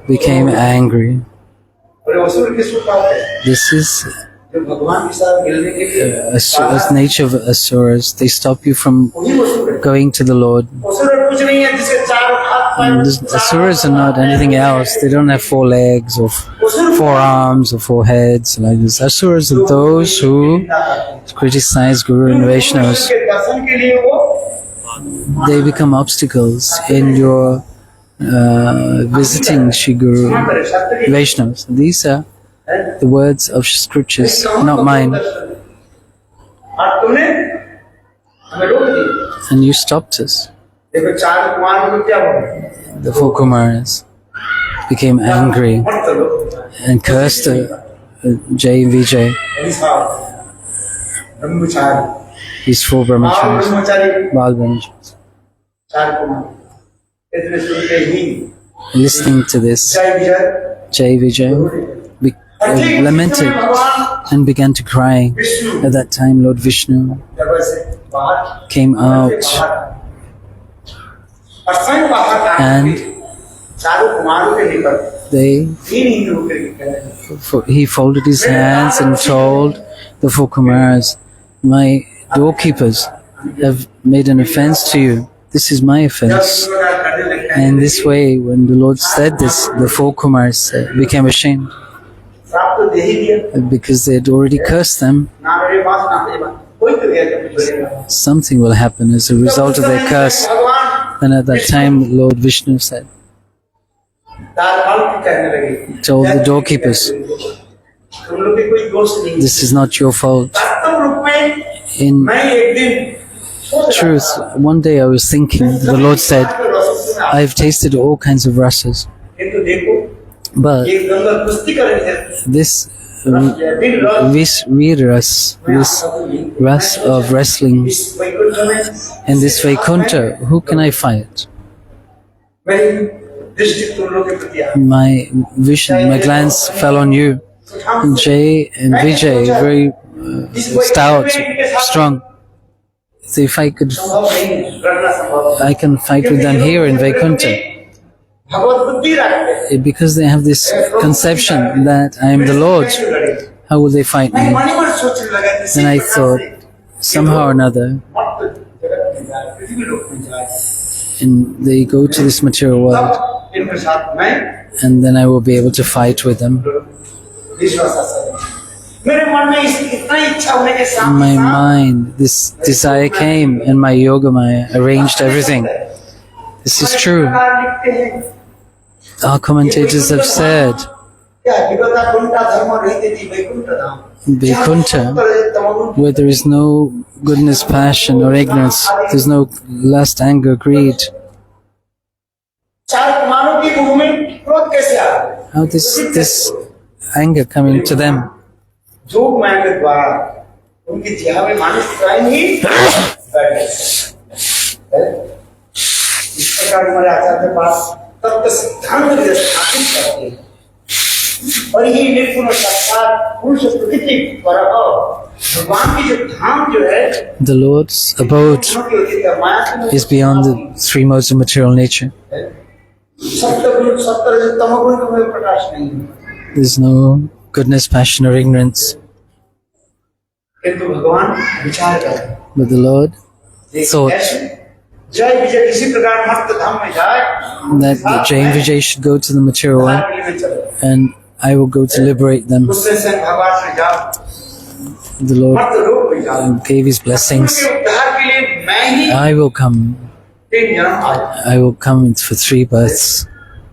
became angry. और असुर किस प्रकार है This is जो भगवान के साथ मिलने के लिए a nature of Asuras. They stop you from वही असुर है going to the Lord. असुर कुछ नहीं है जिसके चार हाथ पैर Asuras are not anything else. They don't have four legs or four arms or four heads like this. Asuras are those who criticize Guru and Vaishnavas. के दर्शन के लिए वो They become obstacles in your visiting Shri Guru Vaishnavas. These are the words of scriptures, not mine. और तुमने हमें रोक दिया And you stopped us. देखो चार कुमार को क्या बोला The four Kumaras became angry मत चलो and cursed Jay and Vijay, ऐसा ब्रह्मचारी these four brahmacharis, Brahmachari Bal brahmacharis. चार कुमार इतने सुनते ही Listening to this, जय विजय Jay Vijay lamented and began to cry. Vishnu At that time, Lord Vishnu जब से बाहर came out और स्वयं बाहर and चारों कुमारों के निकट they ही होकर he folded his hands and told the four Kumaras, "My doorkeepers have made an offense to you. This is my offense." And this way, when the Lord said this, the four Kumaras became ashamed प्राप्त दे ही दिया because they had already cursed them. ना मेरे पास ना तेरे पास कोई तो गया जब बोलेगा Something will happen as a result of their curse. भगवान And at that time, Lord Vishnu said, तारपाल की कहने लगे told the doorkeepers, तुम लोग के कोई दोष नहीं "This is not your fault." वास्तव रूप में In मैं एक दिन truth, one day I was thinking, the Lord said, "I've tasted all kinds of rasas, किंतु देखो but ये गंगा कुश्ती कर रहे थे this Veeras, this ras of wrestling. In this Vaikuntha, who can I fight? My vision, my glance fell on you. Jay and Vijay, very stout, strong. So if I could, I can fight with them here in Vaikuntha. Because they have this conception that I am the Lord, how will they fight me? And I thought, somehow or another, and they go to this material world, and then I will be able to fight with them. In my mind, this desire came, and my Yogamaya arranged everything. This is true. Our commentators have said, in Vaikuntha, where there is no goodness, passion, or ignorance, there is no lust, anger, greed. How this anger coming to them? The Lord's abode is beyond the three modes of material nature. There's no goodness, passion, or ignorance. But the Lord thought that Jay and Vijay should go to the material world, and I will go to liberate them. The Lord gave His blessings. I will come. I will come for 3 births.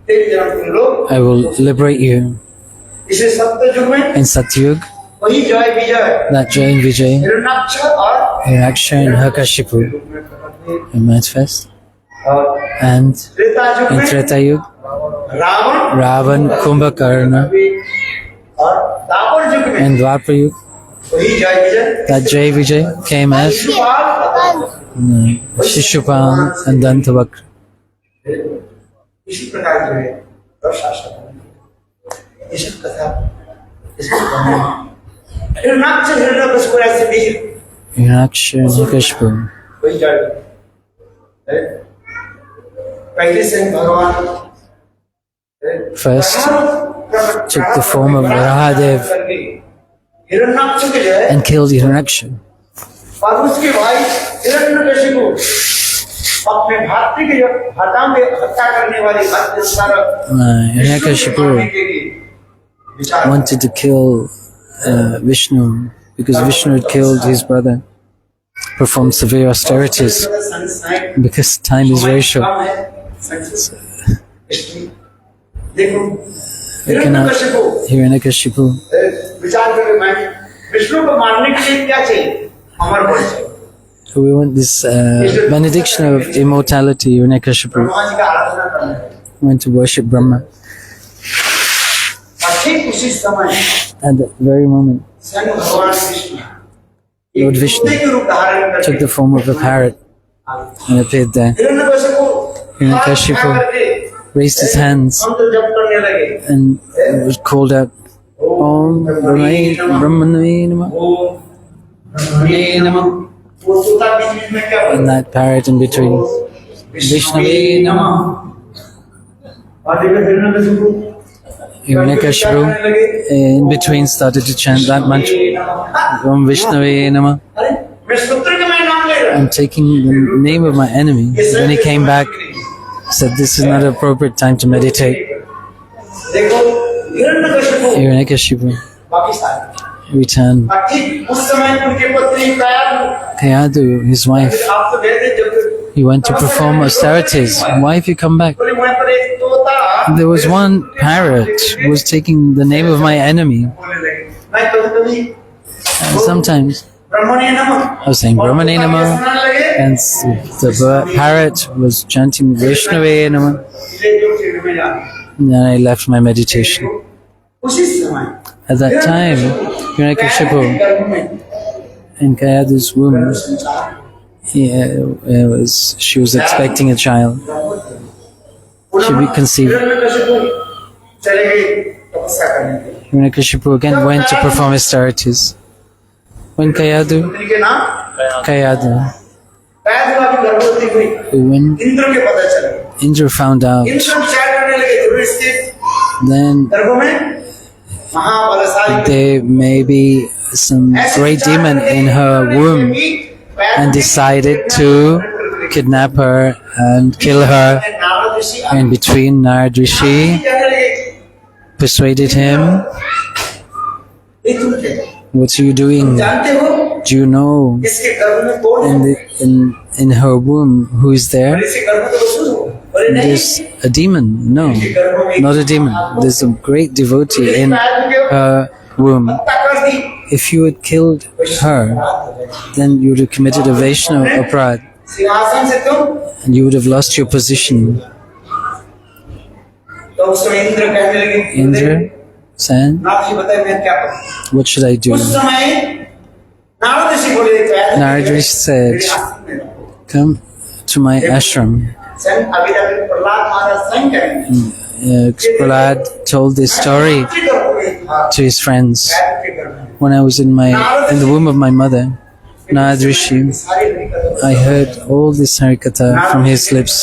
I will liberate you. In Satyug, that Jay and Vijay, Hiraksha and Hiranyakashipu will manifest. And in Treta Yuga, Ravan, Kumbhakarna, and Dwapar Yuga, that Jay Vijay came as Shishupal and Dantavakra. Hiraksha and Hiranyakashipu. First took the form of Varahadev and killed Hiranyaksha. Hiranyakashipu wanted to kill Vishnu because Vishnu had killed his brother, performed severe austerities because time is very short. We cannot, Hiranyakashipu, we want this benediction of immortality. Hiranyakashipu went to worship Brahma. At that very moment, Lord Vishnu took the form of a parrot and appeared there. Hiranyakashipu raised his hands and was called out, Om Brahmane Namah. And that parrot in between, Vishnave Namah. Hiranyakashipu in between started to chant that mantra, Om Vishnave Namah. I'm taking the name of my enemy. When he came back, he said, this is not an appropriate time to meditate. Hiranyakashipu returned. Kayadu, his wife, he went to perform austerities. Why have you come back? There was one parrot who was taking the name of my enemy. And sometimes I was saying Brahmane Namah, and the parrot was chanting Vaishnave Namah. And then I left my meditation. At that time, Hiranyakashipu in Kayadu's womb, she was expecting a child. She be conceived. Hiranyakashipu again went to perform austerities. When Kayadu, when Indra found out, then there may be some great demon in her womb and decided to kidnap her and kill her. In between, Narad Rishi persuaded him, "What are you doing? Do you know in her womb who is there? There's a demon." "No, not a demon. There's a great devotee in her womb. If you had killed her, then you would have committed a Vaishnava aparad and you would have lost your position." Indra said, "What should I do?" Narad Rishi said, "Come to my ashram." Prahlad told this story to his friends. "When I was in the womb of my mother, Narad Rishi, I heard all this Harikatha from his lips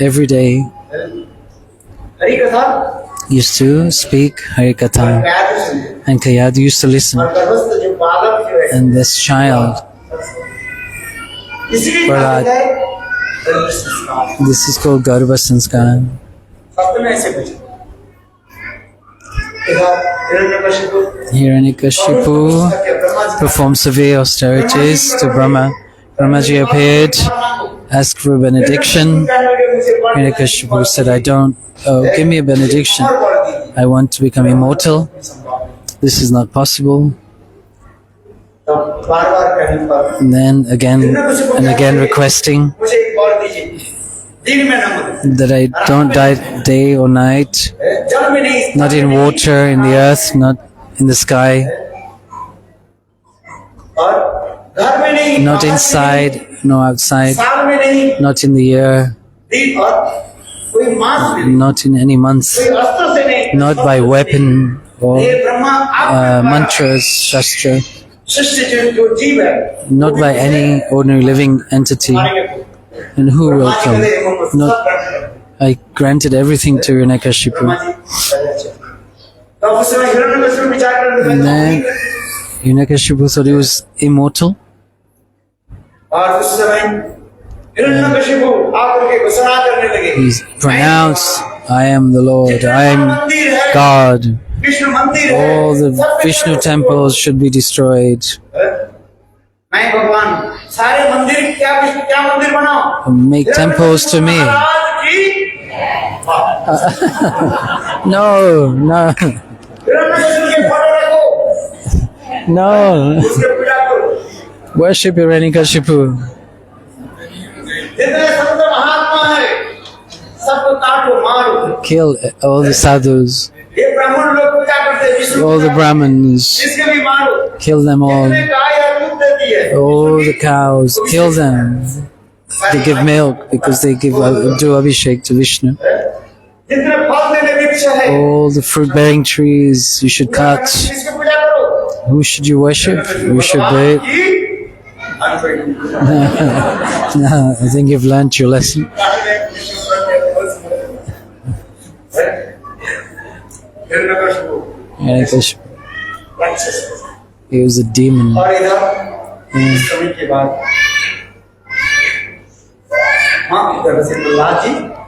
every day. He used to speak Harikatha, and Kayadu used to listen. And this child, Prahlad, this is called Garbha Sanskar." Hiranyakashipu performed severe austerities to Brahma. Brahmaji appeared, asked for a benediction. Hiranyakashipu said, give me a benediction. I want to become immortal. This is not possible." And then again and again requesting that I don't die day or night, not in water, in the earth, not in the sky, not inside, no outside, not in the year, not in any month, not by weapon or mantras, shastra, not by any ordinary living entity. And who will come? I granted everything to Hiranyakashipu. And then Hiranyakashipu thought he was immortal. He pronounced, "I am the Lord, I am God. All the Vishnu temples should be destroyed. Make temples to me." No. No. Worship Hiranyakashipu. Kill all the sadhus, all the Brahmins, kill them all the cows, kill them. They give milk because they do Abhishek to Vishnu. All the fruit-bearing trees you should cut. Who should you worship? You should be. No, I think you've learnt your lesson. Hiranyakashipu. He was a demon.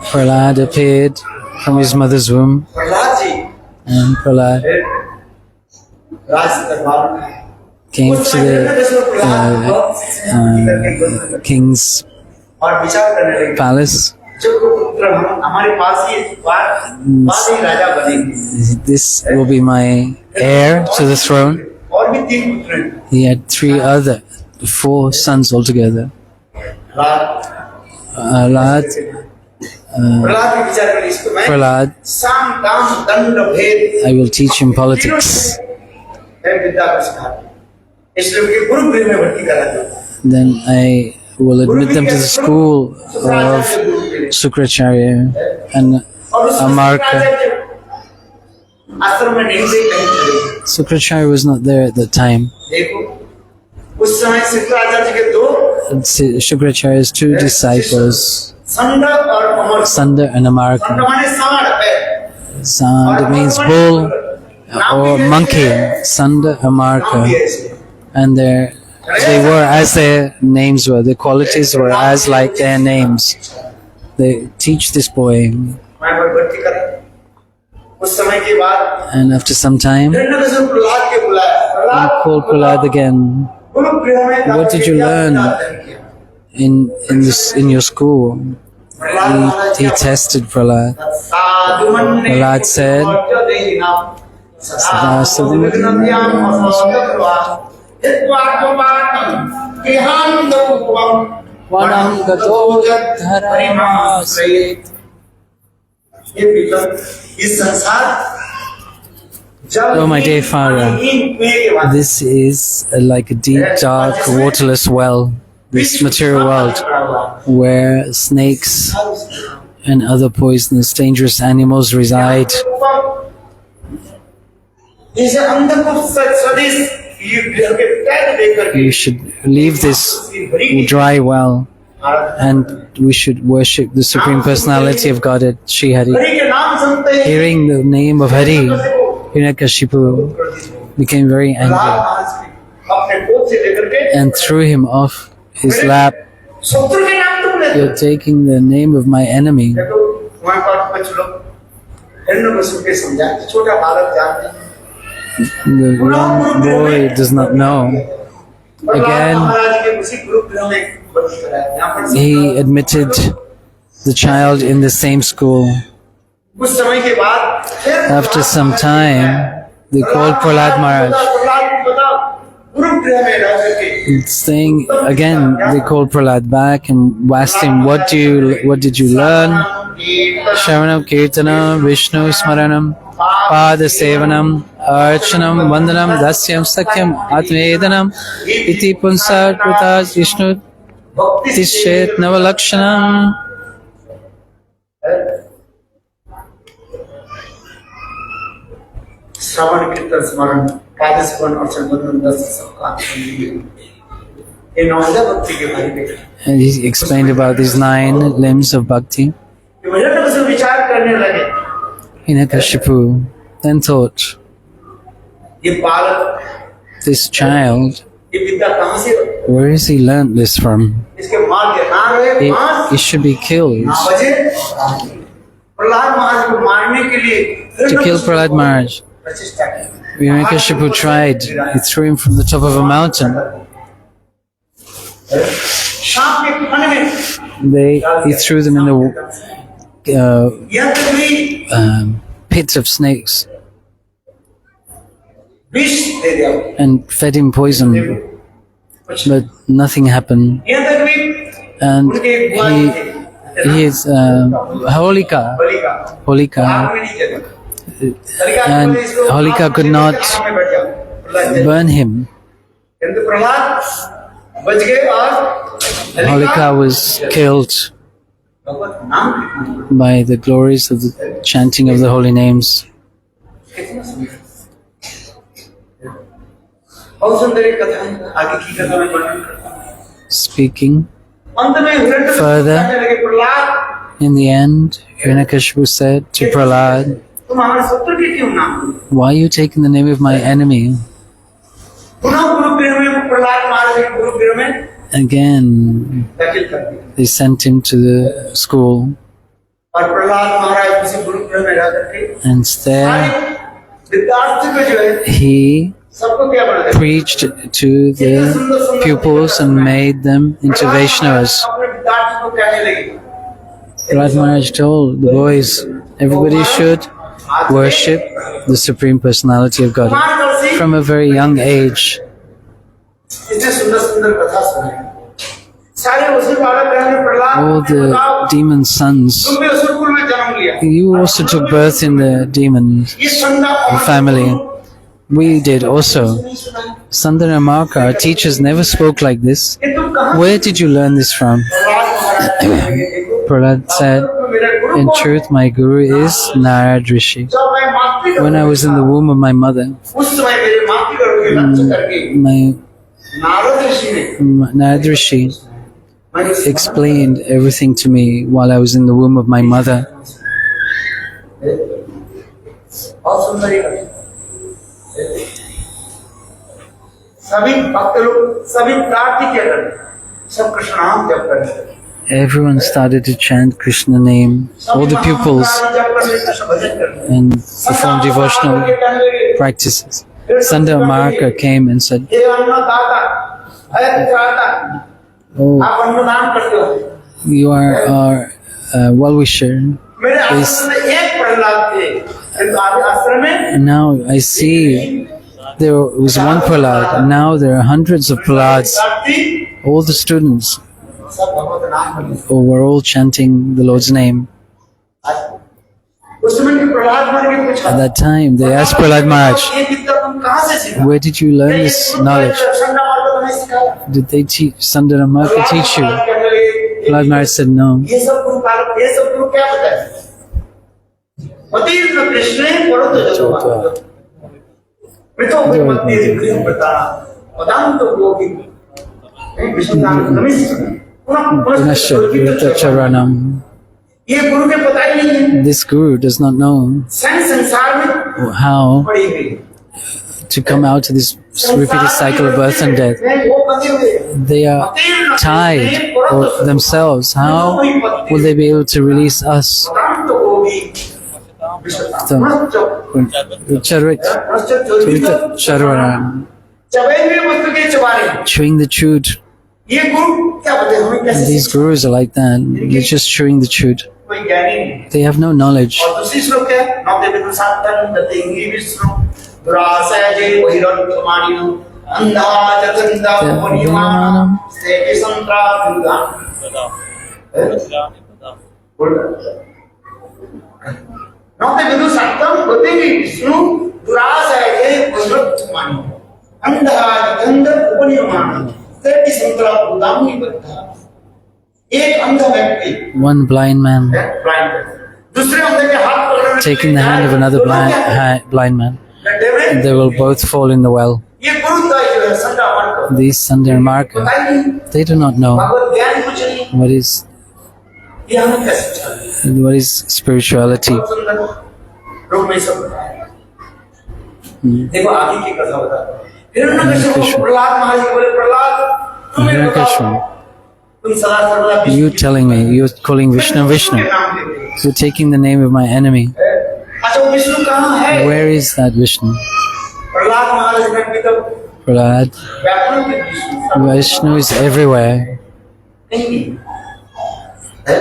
Prahlad appeared from his mother's womb, and Prahlad came to the king's palace. This will be my heir to the throne. He had four sons altogether. Prahlad, Prahlad के विचार करिए इसको मैं Prahlad, साम दाम दंड भेद I will teach him politics. मैं विद्या को सिखाता हूं। इसलिए उनके गुरु गृह में भर्ती करा दिया। Then I will admit them to the school of Sukracharya and और उस Amarka. आश्रम में नहीं से कहीं चले। Sukracharya was not there at the time. देखो उस समय शुक्राचार्य जी के दो Shukracharya's two disciples, संड और अमर Sunda and Amarka. संड माने सांड पैर Sanda means bull or monkey. Sunda, Amarka. And they were as their names were. The qualities were as like their names. They teach this boy. मैं भर्ती करा। उस समय के बाद And after some time, Hiranyakashipu Prahlad के बुलाया। he Prahlad called Prahlad again. गुरु गृह में What did you learn in your school? He tested Prahlad. Prahlad said, Oh, my dear father, this is like a deep, dark, waterless well, this material world, where snakes and other poisonous, dangerous animals reside. You should leave this dry well and we should worship the Supreme Personality of Godhead, Shri Hari. Hearing the name of Hari, Hiranyakashipu became very angry and threw him off his lap. You're taking the name of my enemy. The young boy does not know. Again, he admitted the child in the same school. After some time, they called Prahlad Maharaj. Saying again, they called Prahlad back and asked him, what did you learn? Shravanam Kirtanam Vishnu Smaranam Pada Sevanam Archanam Vandanam Dasyam Sakyam Atmedanam Iti Punsar Pratas Vishnu Tishet Navalakshanam. श्रवण कीर्तन स्मरण पाद स्मरण अर्चन बंधन दस सबका ये नौजा भक्ति के भाई बेटा। And he explained about these 9 limbs of bhakti. ये वजह से उसे विचार करने लगे। Hiranyakashipu then thought, ये बालक, this child, ये विद्या कहाँ से? where has he learnt this from? इसके मार के ना रहे, He should be killed. ना बजे। प्रहलाद महाराज को मारने के लिए To kill Prahlad Maharaj, प्रचेष्टा की। Hiranyakashipu tried. He threw him from the top of a mountain. सांप के खाने में He threw them in the यह तकलीफ pits of snakes विष दे दिया। and fed him poison, but nothing happened. यह तकलीफ And उनके एक बुआई थे, he is Holika, बलि का Holika, आग में नहीं जला। and Holika could not burn him. किंतु प्रहलाद बच गए और Holika was killed भगवत नाम by the glories of the chanting of the holy names. कितना सुंदर, बहुत सुंदर एक कथा है। आगे की कथा में वर्णन करता हूं। Speaking अंत में हिरण्यकशिपु Further. कहने लगे, Prahlad in the end, Hiranyakashipu said to Prahlad, तुम हमारे शत्रु के क्यों नाम? why are you taking the name of my enemy? पुनः गुरुगृह में प्रहलाद महाराज के गुरुगृह में Again, दाखिल कर दिया they sent him to the school, और प्रहलाद महाराज उसी गुरुगृह में रह करके and there सारे विद्यार्थी को जो है he सबको क्या बना दिया? preached to the pupils and made them into Vaishnavas. अपने विद्यार्थी को कहने लगे, Prahlad Maharaj told the boys, everybody should worship the Supreme Personality of God from a very young age. इतने सुंदर सुंदर कथा सुनाई। सारे असुर बालक रहने Prahlad all the demon sons, तुम भी असुर कुल में जन्म लिया you also took birth in the demon ये संदा family. We did also. Sandana Marka, our teachers never spoke like this. ये तुम कहाँ Where did you learn this from? Prahlad said, in truth, my guru is Narad Rishi. जब मैं मातृ When I was in the womb of my mother, उस समय मेरे मातृ गर्भ के लक्ष्य करके my नारद ऋषि ने Narad Rishi मैंने explained everything to me while I was in the womb of my mother. और सुंदर ही सभी भक्त लोग सभी प्रार्थी किया करते सब कृष्ण नाम जप करते Everyone started to chant Krishna name. All the pupils and perform devotional practices. Sandana Marka came and said, हे अन्नदाता हे पुत्राता "Oh, आप अन्नदान करते हो you are our well-wisher." मेरे आश्रम में एक प्रहलाद थे किंतु आगे आश्रम में And now I see there was one Prahlad. Now there are hundreds of Prahlads. प्रार्थी All the students सब भगवत नाम करते who were all chanting the Lord's name. उस समय के प्रहलाद मान के पूछा At that time, they asked Prahlad Maharaj, ये विद्या तुम कहाँ से सीखा "Where did you learn this knowledge? संडा मार्ग तुम्हें सिखाया Did they teach Sandana Marka teach you?" Prahlad Maharaj said, "No." ये सब गुरु काल ये सब गुरु क्या बताए अतीत कृष्ण परत जगत मितो विपत्ति गृह बता पदांत गोपी विष्णुदान नमिस Vinasya Vrita Charanam. ये गुरु के पता ही नहीं है This guru does not know संसार में how पड़ी हुई to come out of this repeated cycle of birth and death. वो बंधे हुए They are tied for themselves. How will they be able to release us? पदांत गोपी Charanam. चबे हुए वस्तु के चबारे Chewing the chewed. ये गुरु क्या बताए हमें कैसे These gurus are like that. They're just chewing the chewed. कोई ज्ञानी नहीं They have no knowledge. और दूसरी श्लोक है नवदे विष्णु सातन दतेंगी विष्णु दुरासजे वैरंतमानिनो अंधा जगंदा पुण्यमानम सेवि संत्रा दुर्गान नवदे विष्णु सातन दतेंगी विष्णु दुरासजे वैरंतमानिनो अंधा जगंदा पुण्यमानम सेवि संत्रा दुर्गान एक अंधा व्यक्ति One blind man ब्लाइंड दूसरे अंधे के हाथ पकड़ने taking the hand of another blind man. They will both fall in the well. ये गुरु का जो है संडा मन को These Sandana Marka, पता ही नहीं they do not know भगवत ज्ञान कुछ नहीं ये हमें कैसे चले what is spirituality. सुंदर लोग में सब बताया देखो आगे की कथा बता हिरण्यकश्यप को प्रहलाद महाराज को बोले प्रहलाद तुम्हें बताओ Hiranyakshan, तुम सदा सर्वदा you telling me, you're calling Vishnu Vishnu. के नाम लेते हो। You're taking the name of my enemy. अच्छा वो विष्णु कहाँ है Where is that Vishnu? Prahlad महाराज ने भी तो Prahlad, व्याकरण के विष्णु Vishnu is everywhere. नहीं है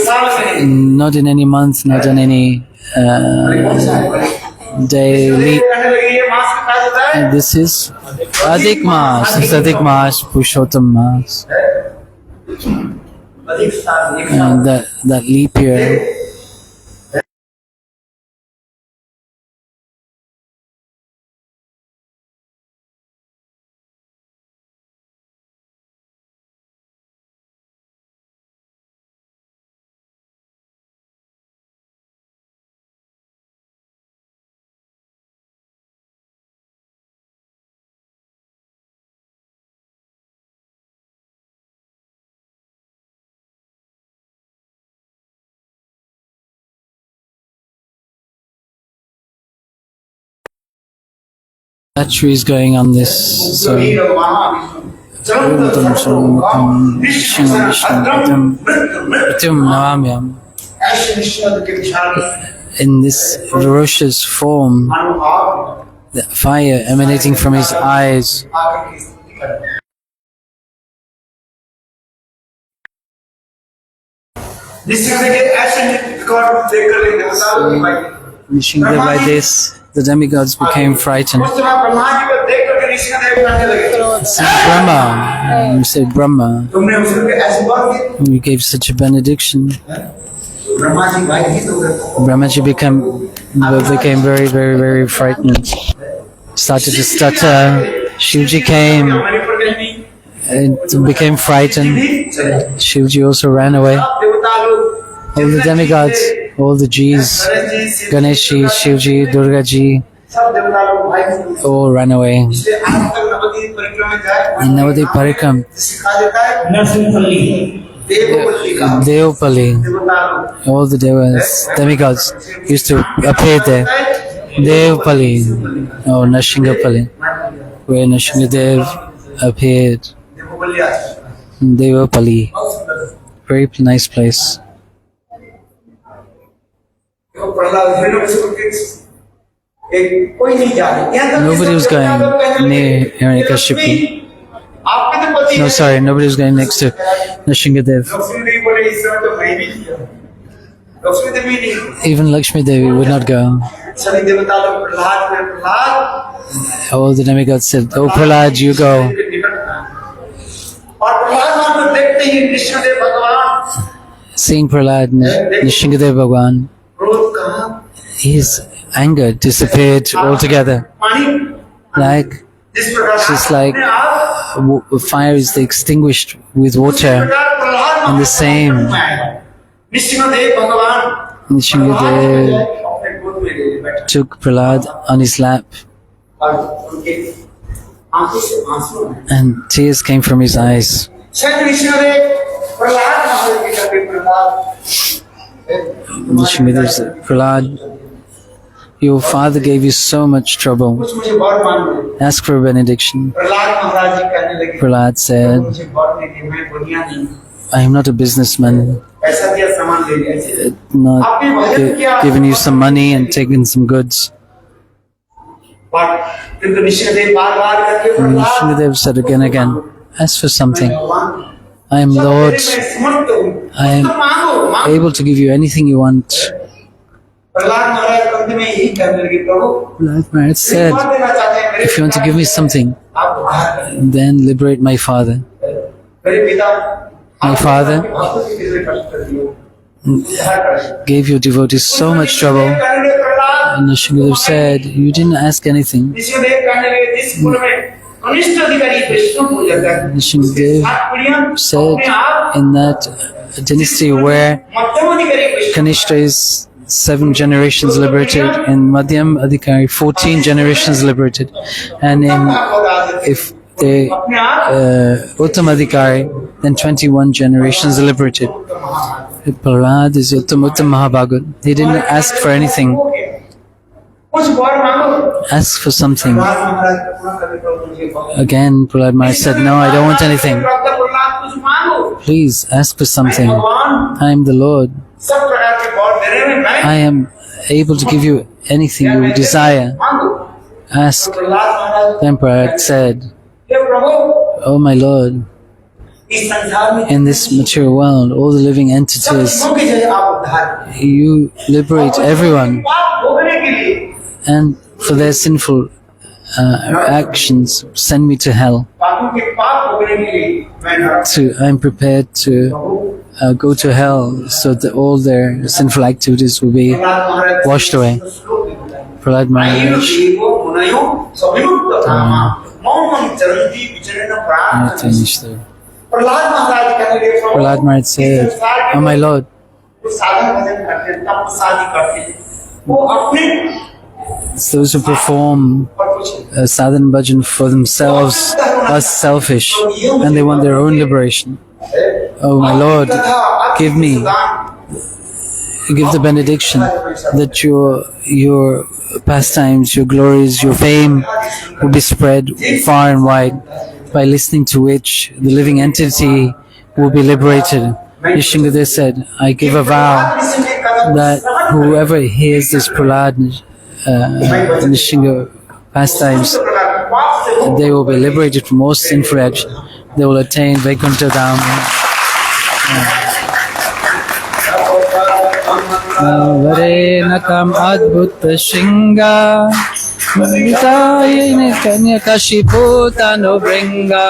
साल में not in any month, not in any daily. कहने लगे ये मास का काज होता है This is Adhik Maas. It's Adhik Maas, Purushottam Maas. अधिक साल एक And that leap year, that tree is going on this. So, in this ferocious form, the fire emanating from his eyes, Nishingadev, by this, the demigods became frightened. Said Brahma, you said Brahma, you gave such a benediction. Brahmaji became very, very, very frightened. Started to stutter. Shivji came and became frightened. Shivji also ran away. All the demigods, all the G's, Ganeshi, Shivji, Durgaji, all ran away. In Navadip Parikram, Devapalli, all the demigods used to appear there. Devapalli, or Nrsimhapalli, where Nrsimhadev appeared. Devapalli, very nice place. Nobody was going near Hiranyakashipu. No, sorry, nobody was going next to Nrsimhadev. Even Lakshmi Devi would not go. All the demigods said, "Oh Prahlad, you go." Seeing Prahlad, Nrsimhadev Bhagwan, his anger disappeared altogether. Like, just like fire is extinguished with water, and the same, Nrsimhadev took Prahlad on his lap, and tears came from his eyes. Nrsimhadev said, "Prahlad, your father gave you so much trouble. Ask for a benediction." Prahlad said, "I am not a businessman. Not giving you some money and taking some goods." Nrsimhadev said again, "Ask for something. I am Lord. I am able to give you anything you want." Prahlad Maharaj said, "If you want to give me something, then liberate my father." My father gave your devotees so much trouble. And Nrsimhadev said, "You didn't ask anything." Nrsimhadev said, in that dynasty where Kanishta is 7 generations liberated, in Madhyam Adhikari 14 generations liberated, and if the Uttam Adhikari, then 21 generations liberated. Prahlad is Uttam Mahabhagat. He didn't ask for anything. Ask for something. Again, Prahlad Maharaj said, "No, I don't want anything. Please ask for something. I am the Lord. I am able to give you anything you desire. Ask." Then Prahlad said, "Oh my Lord, इस संसार में in this material world, all the living सब entities, जीवों के जो आप उद्धार करें। you liberate everyone, पाप भोगने के लिए and for their sinful actions, send me to hell. पापों के पाप भोगने के लिए मैं नरक I'm prepared to go to hell so that all their sinful activities will be Maharaj washed away. Prahlad Maharaj. देवो मुनयो सविमुक्त कामा मौनम चरन्ति विचरण प्रार्थना प्रहलाद महाराज कहने लगे Prahlad Maharaj said, "Oh my Lord, वो साधन भजन करते हैं तप शादी करते हैं वो अपने those who perform पर कुछ sadhan bhajan for themselves are selfish and they want their own liberation. Oh my Lord, give the benediction that your pastimes, your glories, your fame will be spread far and wide, by listening to which the living entity will be liberated." Yeshingadev said, "I give a vow that whoever hears this Prahlad Nishinga pastimes, they will be liberated from all sinful action. They will attain Vaikuntha Dham." Varenakam adbhuta shinga Nitayene kanyakashiputano bringa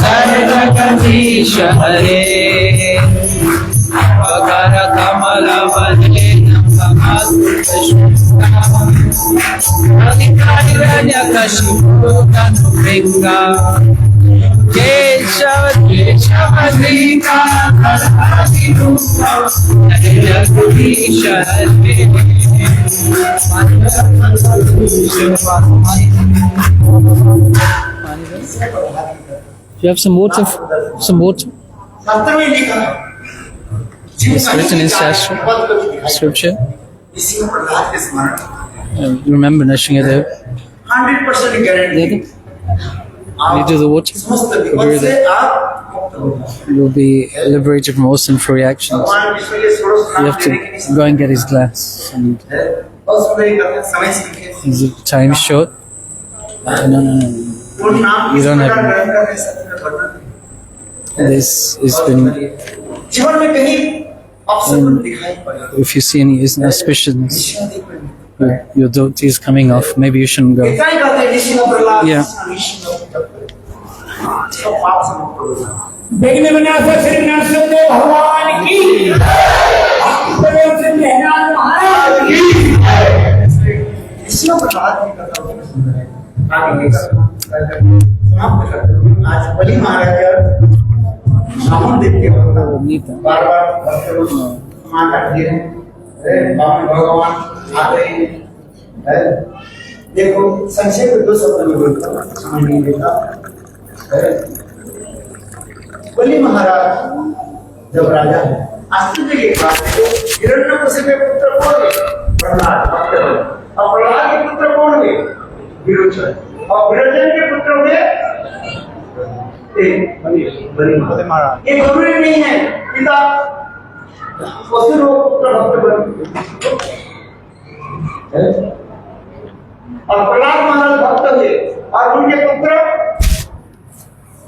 Jagagadisha Hare Agara kamala vane namadbhuta shinga Kanyakashiputano bringa Do you have some water? Some water? It's written in scripture. Remember Nishingadev? 100% guarantee You do the water? समस्त विपद से आप मुक्त हो जाओ। You'll be liberated from all sinful reactions. भगवान विष्णु के षोडश You नाम have to लेने के लिए go and get his glass. And बस मेरी कथा समय सीखे is the time short? No. वो नाम You don't have- ग्रहण करने से वर्णन This has been. जीवन में कहीं ऑप्शन दिखाई पड़े If you see any auspiciousness, निश्चय देखो your devotee is coming off. Maybe you shouldn't go. इतना ही कहते हैं निश्चय प्रहलाद Yeah. सब पाप से मुक्त हो जाओ। देखने में श्री नरसिंह भगवान की महाराज की निश्चय प्रहलाद की कथा बहुत सुंदर है। आगे की समाप्त करते हैं। आज बलि महाराज सामन देव के बार बार क्षमा करते हैं भगवान आते हैं। देखो संक्षेप में 2 शब्द में बोलता हूँ, समय नहीं देता। बलि महाराज जब राजा है, आश्चर्य की बात है, हिरण्यकशिपु के पुत्र कौन है? प्रहलाद भक्त है। और प्रहलाद के पुत्र कौन है? विरोचन। और विरोचन के पुत्र हुए बलि महाराज। ये जरूरी नहीं है पिता वसुर पुत्र भक्त बने और प्रहलाद महाराज भक्त हुए और उनके पुत्र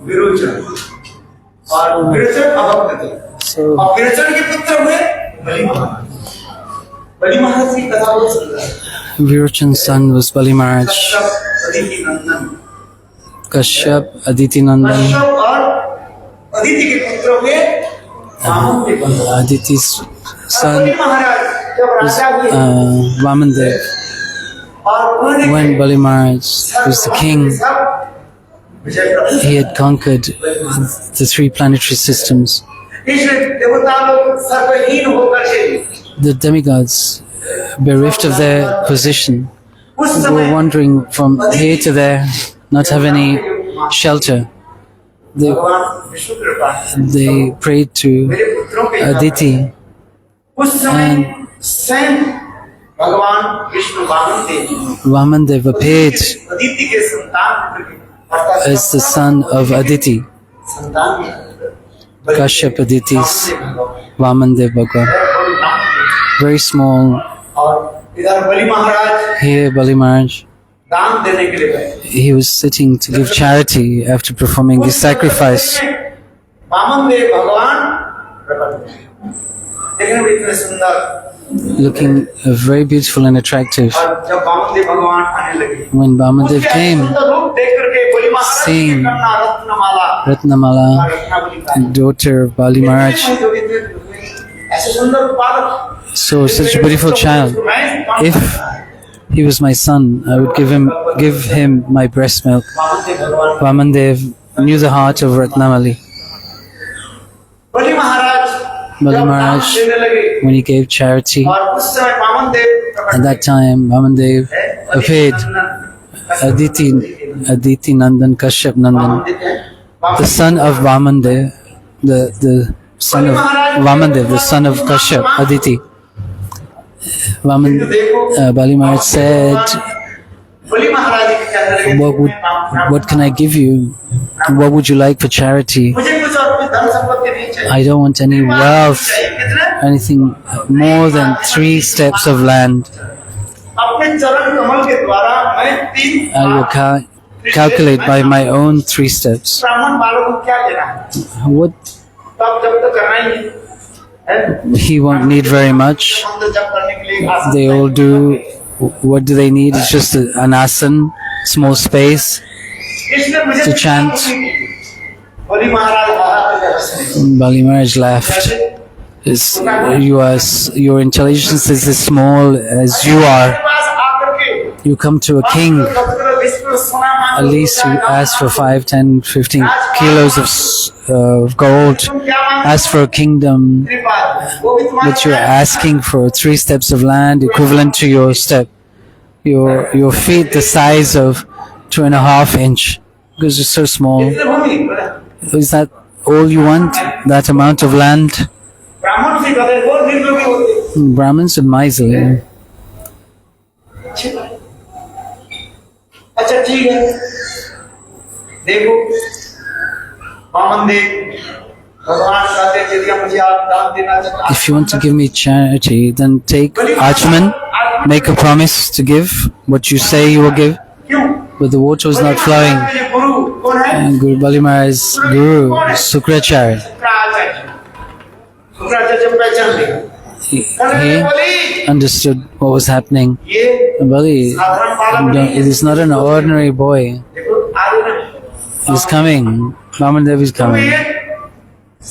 विरोचन और विरोचन अभक्त थे और विरोचन के पुत्र हुए बलि महाराज। बलि महाराज की कथा बहुत सुंदर है। Virochan's son was Bali Maharaj. Aditi Nandan Kashyap, Aditi Nandan. Kashyap और अदिति के पुत्र हुए वामन देव। Aditi's son बलि महाराज जब was राजा हुए Vamandev. और उन्होंने When Bali Maharaj was the king, he had conquered the 3 planetary systems. देवता लोग सर्वहीन होकर के The demigods, bereft of their position, उस were समय wandering from here to there, not have any shelter. They, भगवान विष्णु कृपा they prayed to मेरे पुत्रों के Aditi. उस समय स्वयं भगवान विष्णु वामन थे Vamandev appeared अदिति के संतान अर्थात as the son of Aditi, संतान Kashyap Aditi's Vamandev Bhagwan. Very small, और इधर बलि महाराज Here, Bali Maharaj, दान देने के लिए गए। he was sitting to give charity after performing his sacrifice. Vaman देव भगवान प्रकट हुए। देखने में इतने सुंदर, Looking very beautiful and attractive. और जब वामन देव भगवान आने लगे, When Vamandev उनके came, सुंदर रूप देख करके बलि महाराज की seeing कन्या रत्नमाला Ratnamala, रत्नावली का daughter of Bali Maharaj, ऐसे सुंदर उत्पादक, saw such a beautiful child. If he was my son, I would give him my breast milk. Vaman देव भगवान Vamandev knew the heart of Ratnamali. Bali Maharaj Bali जब दान Maharaj, देने लगे, when he gave charity, और उस समय वामन देव प्रकट at that time Vamandev हुए। appeared, Aditi Nandan Kashyap Nandan, the son of Vamandev, the son of Vamandev, the son of Kashyap, Aditi. Bali Maharaj said, बलि महाराज के कहने लगे, what can I give you? What would you like for charity? मुझे कुछ और कोई धन संपत्ति नहीं चाहिए, I don't want any wealth, कितने anything more than 3 steps of land. अपने चरण कमल के द्वारा मैं 3 I will calculate by my own 3 steps. ब्राह्मण बालों को क्या लेना है, What तो आप जब तक करना ही है, he won't need very much. हम तो जब करने के लिए आसन They all do. What do they need? It's just an asan, small space. इसलिए मुझे to chant. बलि महाराज बाहर Bali Maharaj laughed. Your intelligence is as small as you are. पास आकर के You come to a king. At least you ask for 5, 10, 15 kilos of gold. Ask for a kingdom. But you're asking for 3 steps of land equivalent to your step. Your feet the size of 2.5 inch. Because you're so small. Is that all you want? That amount of land? ब्राह्मण से कहते हैं वो निर्लोभी होते हैं। Brahmins are miserly. अच्छा ठीक है, देखो वामन देव भगवान कहते हैं यदि मुझे आप दान देना चाहते हैं, If you want to give me charity, then take Achman, make a promise to give what you say you will give. क्यों? But the water was not flowing. ये गुरु कौन है? And Guru Bali Maharaj's guru, Sukracharya, Shukracharya जब पहचान लिया, he understood what was happening. ये Bali, साधारण बालक नहीं it is not an ordinary boy. देखो आगे ना, He's coming. Vamandev is तुम coming. ये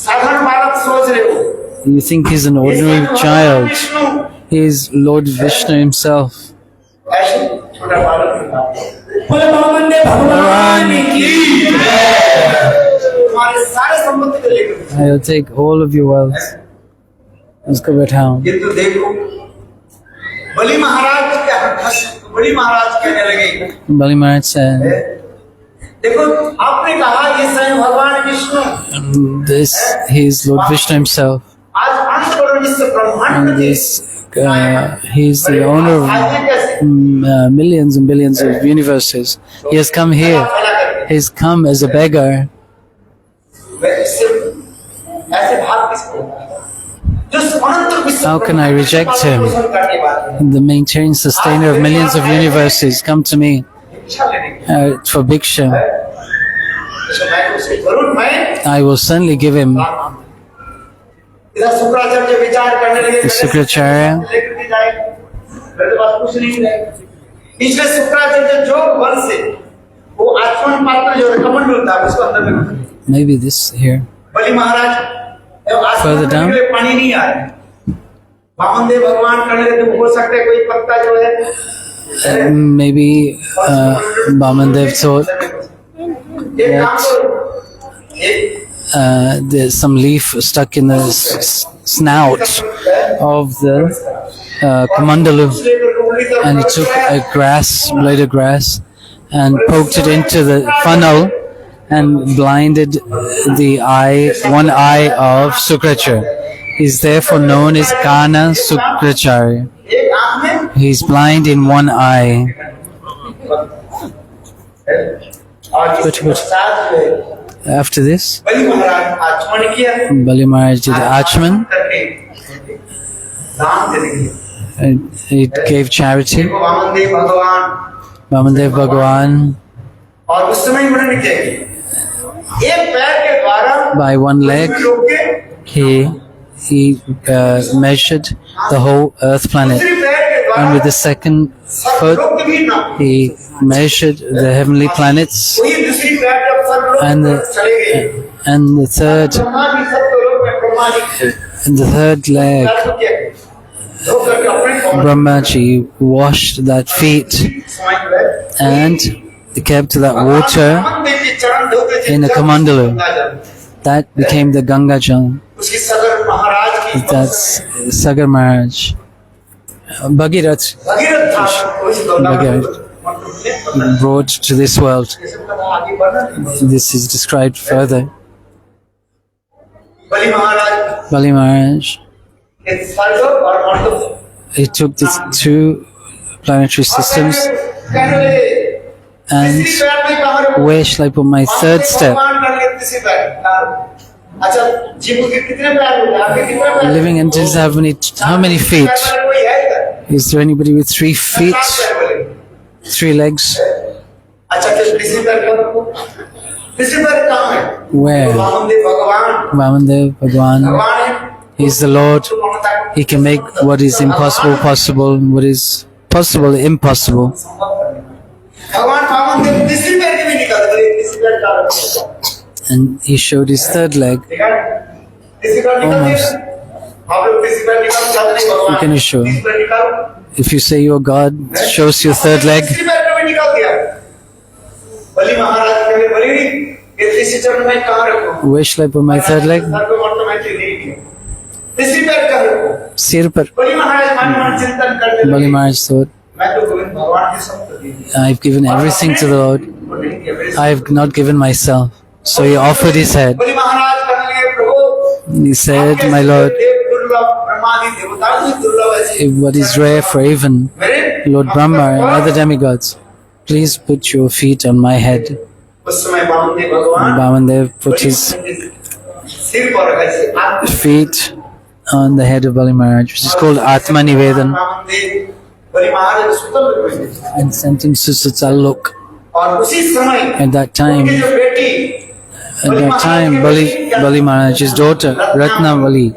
साधारण बालक सोच रहे हो, You think he's an ordinary child. He is Lord Vishnu himself. ऐसे छोटा बालक नहीं था। बोले वामन देव भगवान की तुम्हारे सारे संपत्ति को लेकर I'll take all of your wealth. Let's go back home. ये तो देखो बलि महाराज कहने लगे, Bali Maharaj said, देखो आपने कहा ये स्वयं भगवान Vishnu, he is Lord Vishnu himself. आज अंत करो जिससे ब्रह्मांड And में he is the owner of millions and billions of universes. He has come here. He's come as a beggar. ऐसे भाव किसको होता है? जो अनंत विश्व How can I reject him? The maintaining sustainer of millions of universes come to me भिक्षा लेने के for Bhiksha. लिए मैं उसे जरूर मैं I will certainly give him. इधर शुक्राचार्य विचार करने लगे, शुक्राचार्य लेकर के जाए, मेरे पास कुछ नहीं है। इसलिए शुक्राचार्य जो वन से वो आचमन पात्र जो कमंडल था उसको अंदर में maybe this here. Bali Maharaj Further down. पानी नहीं आ रहा है। वामन देव भगवान करने लगे तो हो सकता है कोई पत्ता जो है Maybe Vamandev thought एक काम करो, एक there's some leaf stuck in the snout of the Kamandalu, and he took a blade of grass, and poked it into the funnel and blinded one eye of Sukracharya. He's therefore known as Kana Sukracharya. एक आंख में He's blind in one eye. और इसके पश्चात जो है After this, बलि महाराज आचमन किया Bali Maharaj did Achman, करके दान देने के लिए it gave charity. देखो वामनदेव भगवान Vamandev Bhagavan, और उस समय उन्होंने क्या किया? एक पैर के द्वारा by one leg, लोग के he measured the whole earth planet. दूसरी पैर के And द्वारा with the second सब foot, लोग भी ना he measured the heavenly planets. वही दूसरी पैर जब सब लोग And चले गए and the third Brahma ji सब तो लोग में Brahma ji and the third leg, पैर को क्या किया? धो करके अपने कमर Brahmaji washed that feet समाई में and kept that water Vamandev के चरण धोते थे in a जब kamandalu. गंगा जल। That became the Ganga Jal. उसकी सगर महाराज की That's Sagar Maharaj. Bhagirath Bhagirath था उस Ganga Bhagirath. brought to this world. ये सब का आगे बढ़ना नहीं। This is described further. Bali Maharaj Bali Maharaj, के स्वर्ग और मर्द he took these two planetary systems कहने लगे and तीसरी पैर में कहाँ रखो? where shall I put my third step? भगवान कर लिए तीसरी पैर। अच्छा जीव के कितने पैर हो गए? आपके कितने पैर? Living entities have how many feet? पैर वाले कोई है इधर? Is there anybody with 3 सात feet, पैर वाले। 3 legs? अच्छा फिर तीसरी पैर कहाँ रखो? तीसरी पैर कहाँ है? Where? वामनदेव भगवान Vamandev Bhagavan, भगवान है। he is the Lord. तो ममता को He can make what is impossible possible, what is possible impossible. संभव कर देना। भगवान वामनदेव तीसरी पैर के भी निकाल दे तीसरी पैर कहाँ रखो? And he showed his third leg. देखा? तीसरी पैर निकाल दिया। Almost. आप लोग तीसरी पैर निकाल चाहते नहीं भगवान। You can show. तीसरी पैर निकालो। If you say you're God, show us your third leg. तीसरी पैर का भी निकाल दिया। बलि महाराज कहे बलि ये तीसरी चरण में कहाँ रखो? Where shall I put my third leg? Sir को मतलब मैं चीज़ नहीं किया। तीसरी पैर कहाँ रखो? Sir par. बलि महाराज मन मन चिंतन करते Bali लगे। Maharaj thought, मैं तो गोविंद भगवान के सब को दे दिया। I've given everything to the Lord. वो नहीं किया मेरे से। I have not given myself. So he offered his head. बलि महाराज कहने लगे प्रभु He said, My Lord, देव दुर्लभ ब्रह्मादि देवता भी दुर्लभ है। if what is rare for even मेरे Lord Brahma and other demigods, please put your feet on my head. उस समय वामदेव भगवान Vamandev put his सिर पर ऐसे आत्म feet on the head of Bali Maharaj, which is called Atma Nivedan, Vamdev बलि महाराज सुतल हुए थे। and sent him to Sutalok. और उसी समय At that time, उनकी जो बेटी Bali Maharaj's daughter, Ratnamali,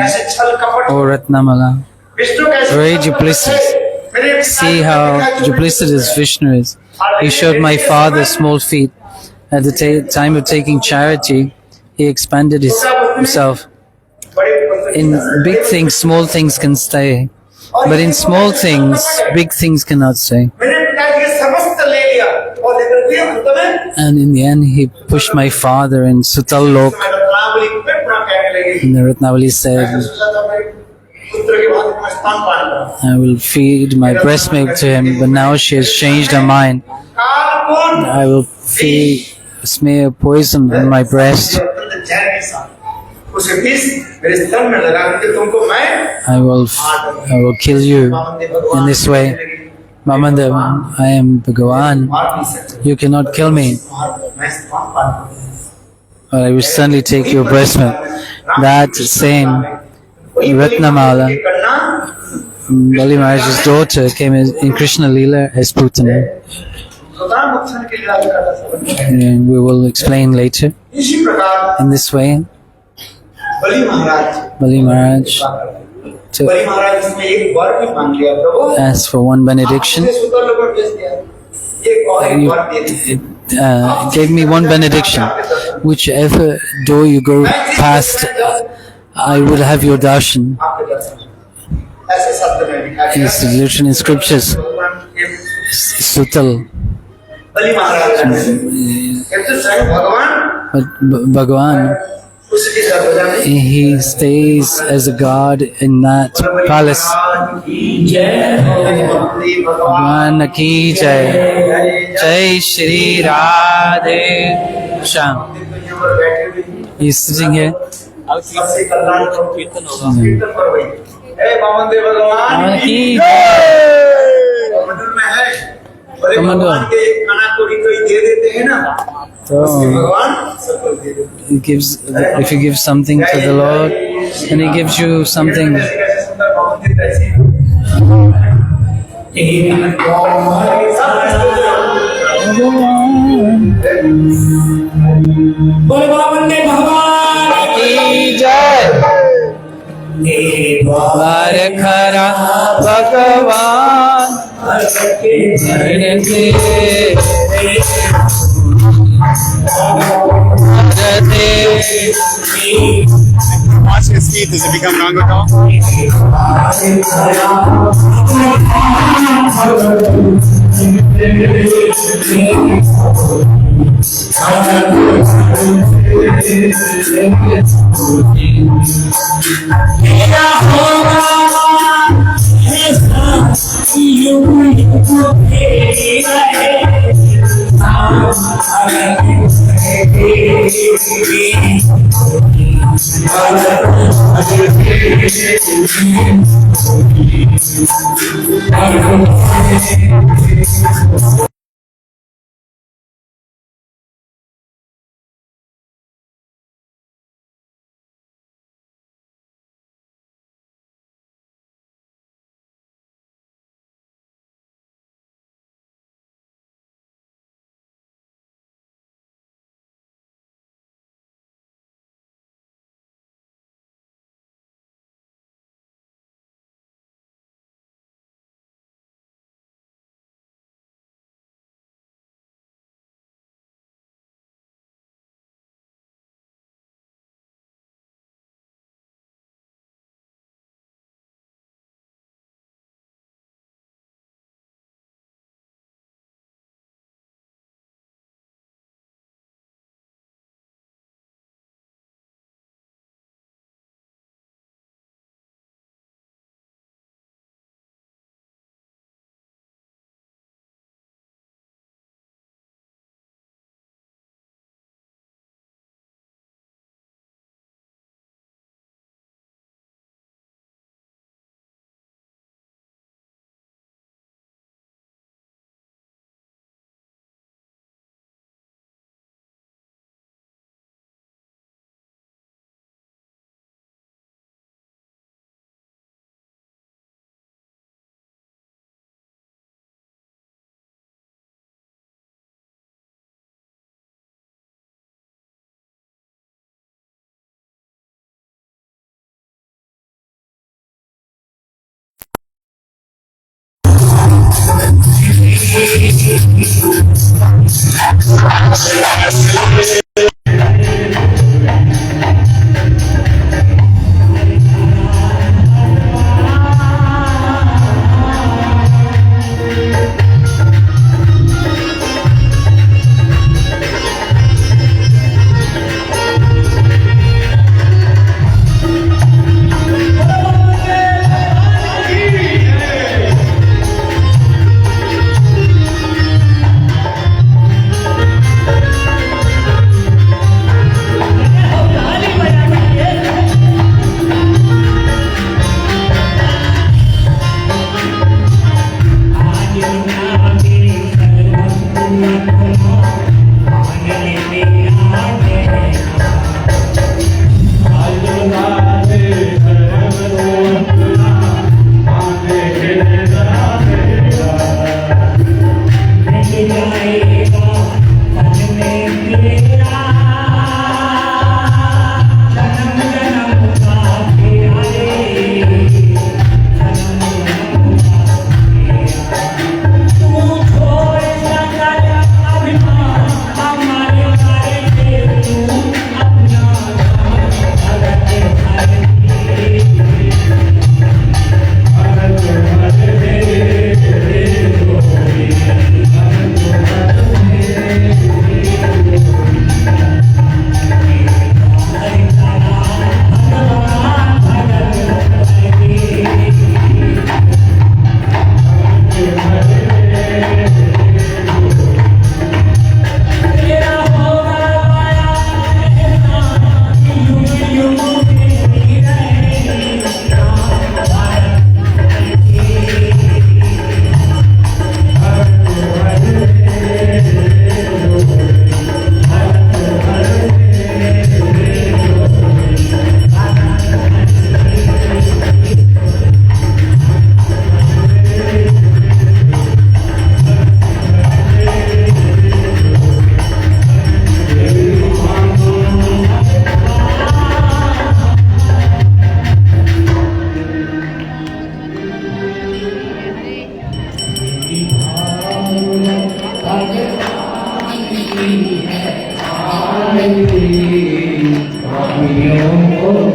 ऐसे छल कपट or Ratnamala. विष्णु कैसे Very duplicitous. See how duplicitous Vishnu is. He showed my father small feet. At the time of taking charity, he expanded himself. In big things, small things can stay. But in small things, big things cannot stay. मेरे पिताजी ने समस्त ले लिया और लेकर के अंत में And in the end, he pushed my father in Sutal Lok. मैं रत्नावली को पेटना कहने लगी। And the Ratnavali said, मैंने सोचा था मेरे पुत्र के बाद मैं स्तन पान करूं। I will feed my breast milk to him. But now she has changed her mind. कालकून I will smear poison on my breast. अत्यंत जहरीली सांप। उसे विष मेरे स्तन में लगा के तुमको मैं I will kill you in this way. Vamandev, I am Bhagavan. मार नहीं सकते। You cannot kill me. मैं स्तन पान करूं। But I will certainly take your breast milk. That same Ratnamala, Bali Maharaj's daughter, came in Krishna Leela as Putana. स्वतः मोक्षण के लिए आगे करता सब। And we will explain later. इसी प्रकार In this way, Bali Maharaj Bali Maharaj बलि महाराज इसमें एक वर भी मांग लिया प्रभु asked for one benediction. आपसे सुतल लोग भेज दिया एक और एक वर दे दीजिए Gave me one benediction. Whichever door you go past, I will have your darshan. आपके दर्शन ऐसे शब्द में लिखा गया It's written in scriptures. Sutal. बलि महाराज एक तो स्वयं भगवान But Bhagavan, उसकी सर्वदा में he stays as a god in that palace. Bhagwan ki jai. Jai Shri Radhe Shyam. He's sitting here. Bhagwan ki भगवान के खाना कोई कोई दे देते हैं ना So भगवान सबको दे देते he gives, if you give something to the Lord, and he gives you something हैं सुंदर भवन दिख रहे थे बोले बाबा भगवान की जय द्वार खरा भगवान Watch his teeth. Does it become Rangotal? पापियों को